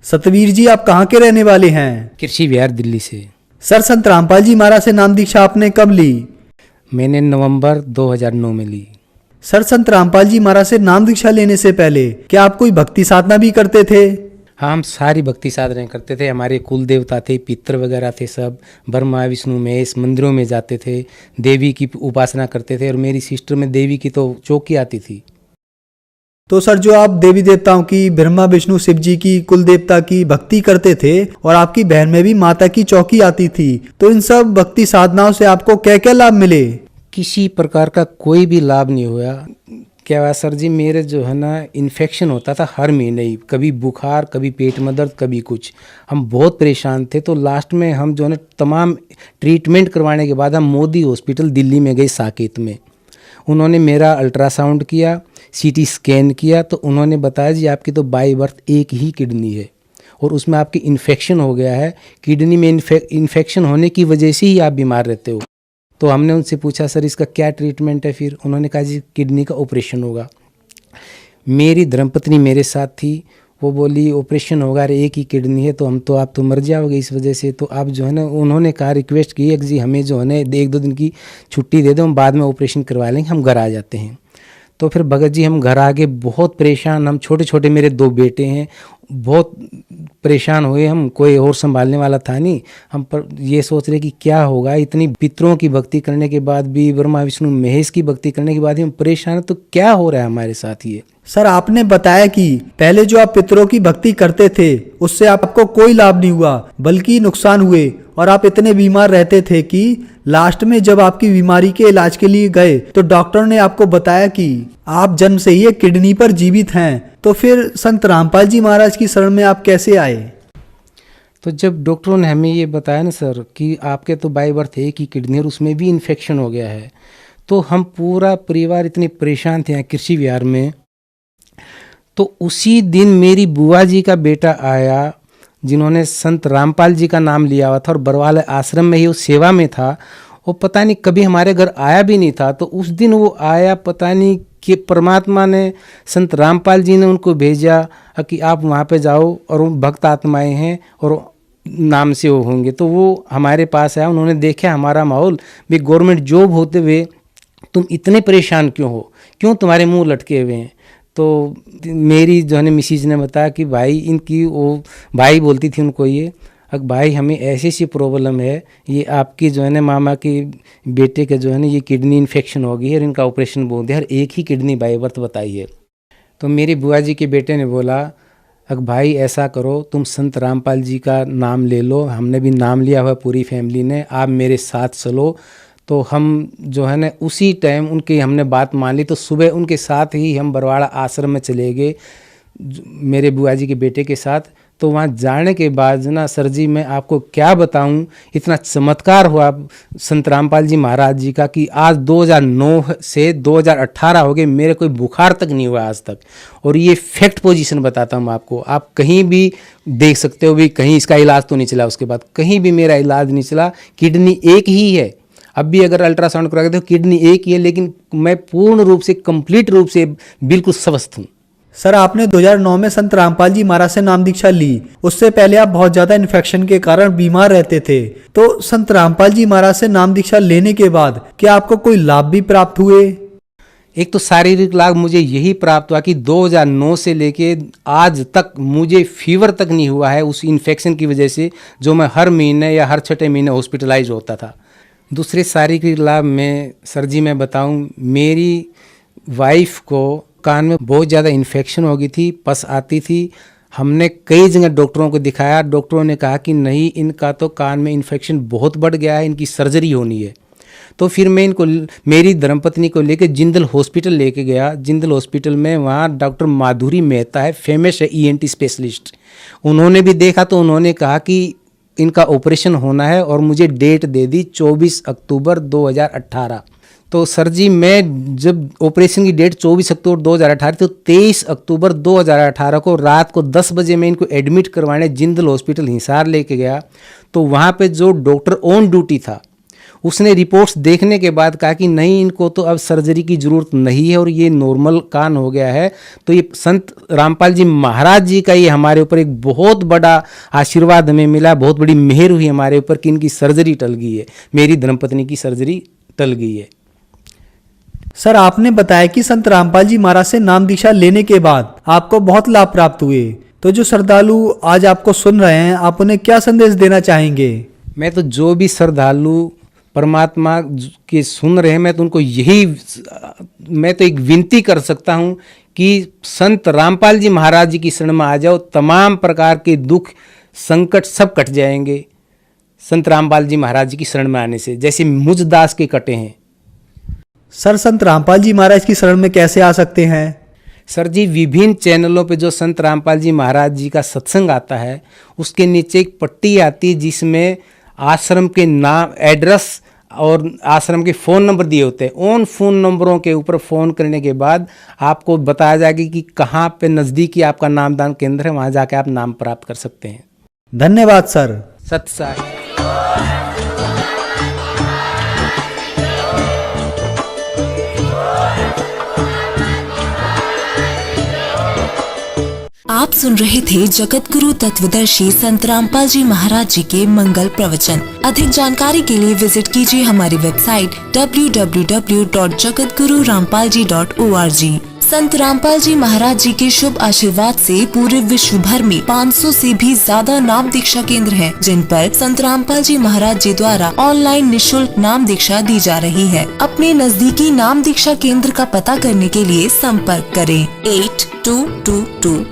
सतबीर जी आप कहाँ के रहने वाले हैं? कृषि विहार दिल्ली से। सर संत रामपाल जी महाराज से नाम दीक्षा आपने कब ली? मैंने नवंबर 2009 में ली। सर, संत रामपाल जी महाराज से नाम दीक्षा लेने से पहले क्या आप कोई भक्ति साधना भी करते थे? हाँ, हम सारी भक्ति साधनाएं करते थे। हमारे कुल देवता थे, पितर वगैरह थे, सब ब्रह्मा विष्णु महेश मंदिरों में जाते थे, देवी की उपासना करते थे। और मेरी सिस्टर में देवी की तो चौकी आती थी। तो सर, जो आप देवी देवताओं की, ब्रह्मा विष्णु शिव जी की, कुल देवता की भक्ति करते थे और आपकी बहन में भी माता की चौकी आती थी, तो इन सब भक्ति साधनाओं से आपको क्या क्या लाभ मिले? किसी प्रकार का कोई भी लाभ नहीं हुआ। क्या हुआ सर जी, मेरे जो है ना इन्फेक्शन होता था हर महीने ही, कभी बुखार, कभी पेट में दर्द, कभी कुछ। हम बहुत परेशान थे। तो लास्ट में हम जो है ना तमाम ट्रीटमेंट करवाने के बाद हम मोदी हॉस्पिटल दिल्ली में गए, साकेत में। उन्होंने मेरा अल्ट्रासाउंड किया, सीटी स्कैन किया, तो उन्होंने बताया जी आपकी तो बाय बर्थ एक ही किडनी है और उसमें आपकी इन्फेक्शन हो गया है। किडनी में इन्फेक्शन होने की वजह से ही आप बीमार रहते हो। तो हमने उनसे पूछा सर इसका क्या ट्रीटमेंट है? फिर उन्होंने कहा जी किडनी का ऑपरेशन होगा। मेरी धर्मपत्नी मेरे साथ थी, वो बोली ऑपरेशन होगा, अरे एक ही किडनी है, तो आप तो मर जाओगे इस वजह से। तो आप जो है ना, उन्होंने कहा, रिक्वेस्ट की है कि जी हमें जो है ना 1-2 दिन की छुट्टी दे दो, हम बाद में ऑपरेशन करवा लेंगे, हम घर आ जाते हैं। तो फिर भगत जी हम घर आ गए, बहुत परेशान। हम छोटे छोटे, मेरे 2 बेटे हैं, बहुत परेशान हुए हम। कोई और संभालने वाला था नहीं। हम पर ये सोच रहे कि क्या होगा, इतनी पितरों की भक्ति करने के बाद भी, ब्रह्मा विष्णु महेश की भक्ति करने के बाद भी हम परेशान हैं, तो क्या हो रहा है हमारे साथ ये? सर, आपने बताया कि पहले जो आप पितरों की भक्ति करते थे उससे आपको कोई लाभ नहीं हुआ बल्कि नुकसान हुए, और आप इतने बीमार रहते थे कि लास्ट में जब आपकी बीमारी के इलाज के लिए गए तो डॉक्टर ने आपको बताया कि आप जन्म से ही एक किडनी पर जीवित हैं। तो फिर संत रामपाल जी महाराज की शरण में आप कैसे आए? तो जब डॉक्टरों ने हमें ये बताया ना सर कि आपके तो बाय बर्थ एक ही किडनी और उसमें भी इन्फेक्शन हो गया है, तो हम पूरा परिवार इतने परेशान थे यहाँ कृषि विहार में। तो उसी दिन मेरी बुआ जी का बेटा आया, जिन्होंने संत रामपाल जी का नाम लिया हुआ था और बरवाल आश्रम में ही वो सेवा में था। वो पता नहीं कभी हमारे घर आया भी नहीं था, तो उस दिन वो आया। पता नहीं कि परमात्मा ने, संत रामपाल जी ने उनको भेजा कि आप वहाँ पे जाओ और वो भक्त आत्माएं हैं और नाम से वो होंगे। तो वो हमारे पास आया, उन्होंने देखा हमारा माहौल, भी गवर्नमेंट जॉब होते हुए तुम इतने परेशान क्यों हो, क्यों तुम्हारे मुंह लटके हुए हैं? तो मेरी जो है ना मिसिज ने बताया कि भाई इनकी, वो भाई बोलती थी उनको, ये भाई हमें ऐसी सी प्रॉब्लम है, ये आपकी जो है ना मामा के बेटे के जो है ना ये किडनी इन्फेक्शन हो गई है और इनका ऑपरेशन बोल दिया, हर एक ही किडनी बाय बर्थ बताई है। तो मेरी बुआ जी के बेटे ने बोला, भाई ऐसा करो, तुम संत रामपाल जी का नाम ले लो, हमने भी नाम लिया हुआ पूरी फैमिली ने, आप मेरे साथ चलो। तो हम जो है ना उसी टाइम उनकी हमने बात मान ली। तो सुबह उनके साथ ही हम बरवाड़ा आश्रम में चले गए, मेरे बुआ जी के बेटे के साथ। तो वहाँ जाने के बाद ना सर जी, मैं आपको क्या बताऊं, इतना चमत्कार हुआ संत रामपाल जी महाराज जी का कि आज 2009 से 2018 हो गए, मेरे कोई बुखार तक नहीं हुआ आज तक। और ये फैक्ट पोजीशन बताता हूँ आपको, आप कहीं भी देख सकते हो भी, कहीं इसका इलाज तो नहीं चला, उसके बाद कहीं भी मेरा इलाज नहीं चला। किडनी एक ही है, अब भी अगर अल्ट्रासाउंड करा के तो किडनी एक ही है, लेकिन मैं पूर्ण रूप से, कंप्लीट रूप से बिल्कुल स्वस्थ हूँ। सर, आपने 2009 में संत रामपाल जी महाराज से नाम दीक्षा ली, उससे पहले आप बहुत ज्यादा इन्फेक्शन के कारण बीमार रहते थे। तो संत रामपाल जी महाराज से नाम दीक्षा लेने के बाद क्या आपको कोई लाभ भी प्राप्त हुए? एक तो शारीरिक लाभ मुझे यही प्राप्त हुआ कि 2009 से लेके आज तक मुझे फीवर तक नहीं हुआ है उस इन्फेक्शन की वजह से, जो मैं हर महीने या हर 6 महीने हॉस्पिटलाइज होता था। दूसरे शारीरिक लाभ में सर जी मैं बताऊं, मेरी वाइफ को कान में बहुत ज़्यादा इन्फेक्शन हो गई थी, पस आती थी। हमने कई जगह डॉक्टरों को दिखाया, डॉक्टरों ने कहा कि नहीं, इनका तो कान में इन्फेक्शन बहुत बढ़ गया है, इनकी सर्जरी होनी है। तो फिर मैं इनको, मेरी धर्मपत्नी को लेकर जिंदल हॉस्पिटल लेके गया। जिंदल हॉस्पिटल में वहाँ डॉक्टर माधुरी मेहता है, फेमस है ENT स्पेशलिस्ट। उन्होंने भी देखा तो उन्होंने कहा कि इनका ऑपरेशन होना है और मुझे डेट दे दी 24 अक्टूबर 2018। तो सर जी मैं जब ऑपरेशन की डेट 24 अक्टूबर 2018 तो 23 अक्टूबर 2018 को रात को 10 बजे मैं इनको एडमिट करवाने जिंदल हॉस्पिटल हिसार लेके गया। तो वहाँ पे जो डॉक्टर ऑन ड्यूटी था उसने रिपोर्ट्स देखने के बाद कहा कि नहीं, इनको तो अब सर्जरी की ज़रूरत नहीं है और ये नॉर्मल कान हो गया है। तो ये संत रामपाल जी महाराज जी का ये हमारे ऊपर एक बहुत बड़ा आशीर्वाद हमें मिला, बहुत बड़ी मेहर हुई हमारे ऊपर कि इनकी सर्जरी टल गई है, मेरी धर्मपत्नी की सर्जरी टल गई है। सर, आपने बताया कि संत रामपाल जी महाराज से नाम दीक्षा लेने के बाद आपको बहुत लाभ प्राप्त हुए। तो जो श्रद्धालु आज आपको सुन रहे हैं, आप उन्हें क्या संदेश देना चाहेंगे? मैं तो जो भी श्रद्धालु परमात्मा के सुन रहे हैं, मैं तो उनको मैं तो एक विनती कर सकता हूं कि संत रामपाल जी महाराज जी की शरण में आ जाओ। तमाम प्रकार के दुख संकट सब कट जाएंगे संत रामपाल जी महाराज जी की शरण में आने से, जैसे मुझ दास के कटे हैं। सर, संत रामपाल जी महाराज की शरण में कैसे आ सकते हैं? सर जी, विभिन्न चैनलों पे जो संत रामपाल जी महाराज जी का सत्संग आता है, उसके नीचे एक पट्टी आती है जिसमें आश्रम के नाम, एड्रेस और आश्रम के फ़ोन नंबर दिए होते हैं। उन फ़ोन नंबरों के ऊपर फ़ोन करने के बाद आपको बताया जाएगा कि कहाँ पे नज़दीकी आपका नामदान केंद्र है, वहाँ जाके आप नाम प्राप्त कर सकते हैं। धन्यवाद सर। सत्य साई। आप सुन रहे थे जगत गुरु तत्वदर्शी संत रामपाल जी महाराज जी के मंगल प्रवचन। अधिक जानकारी के लिए विजिट कीजिए हमारी वेबसाइट www.jagatgururampalji.org। संत रामपाल जी महाराज जी के शुभ आशीर्वाद से पूरे विश्व भर में 500 से भी ज्यादा नाम दीक्षा केंद्र हैं, जिन पर संत रामपाल जी महाराज जी द्वारा ऑनलाइन निशुल्क नाम दीक्षा दी जा रही है। अपने नजदीकी नाम दीक्षा केंद्र का पता करने के लिए संपर्क करें 8222888054।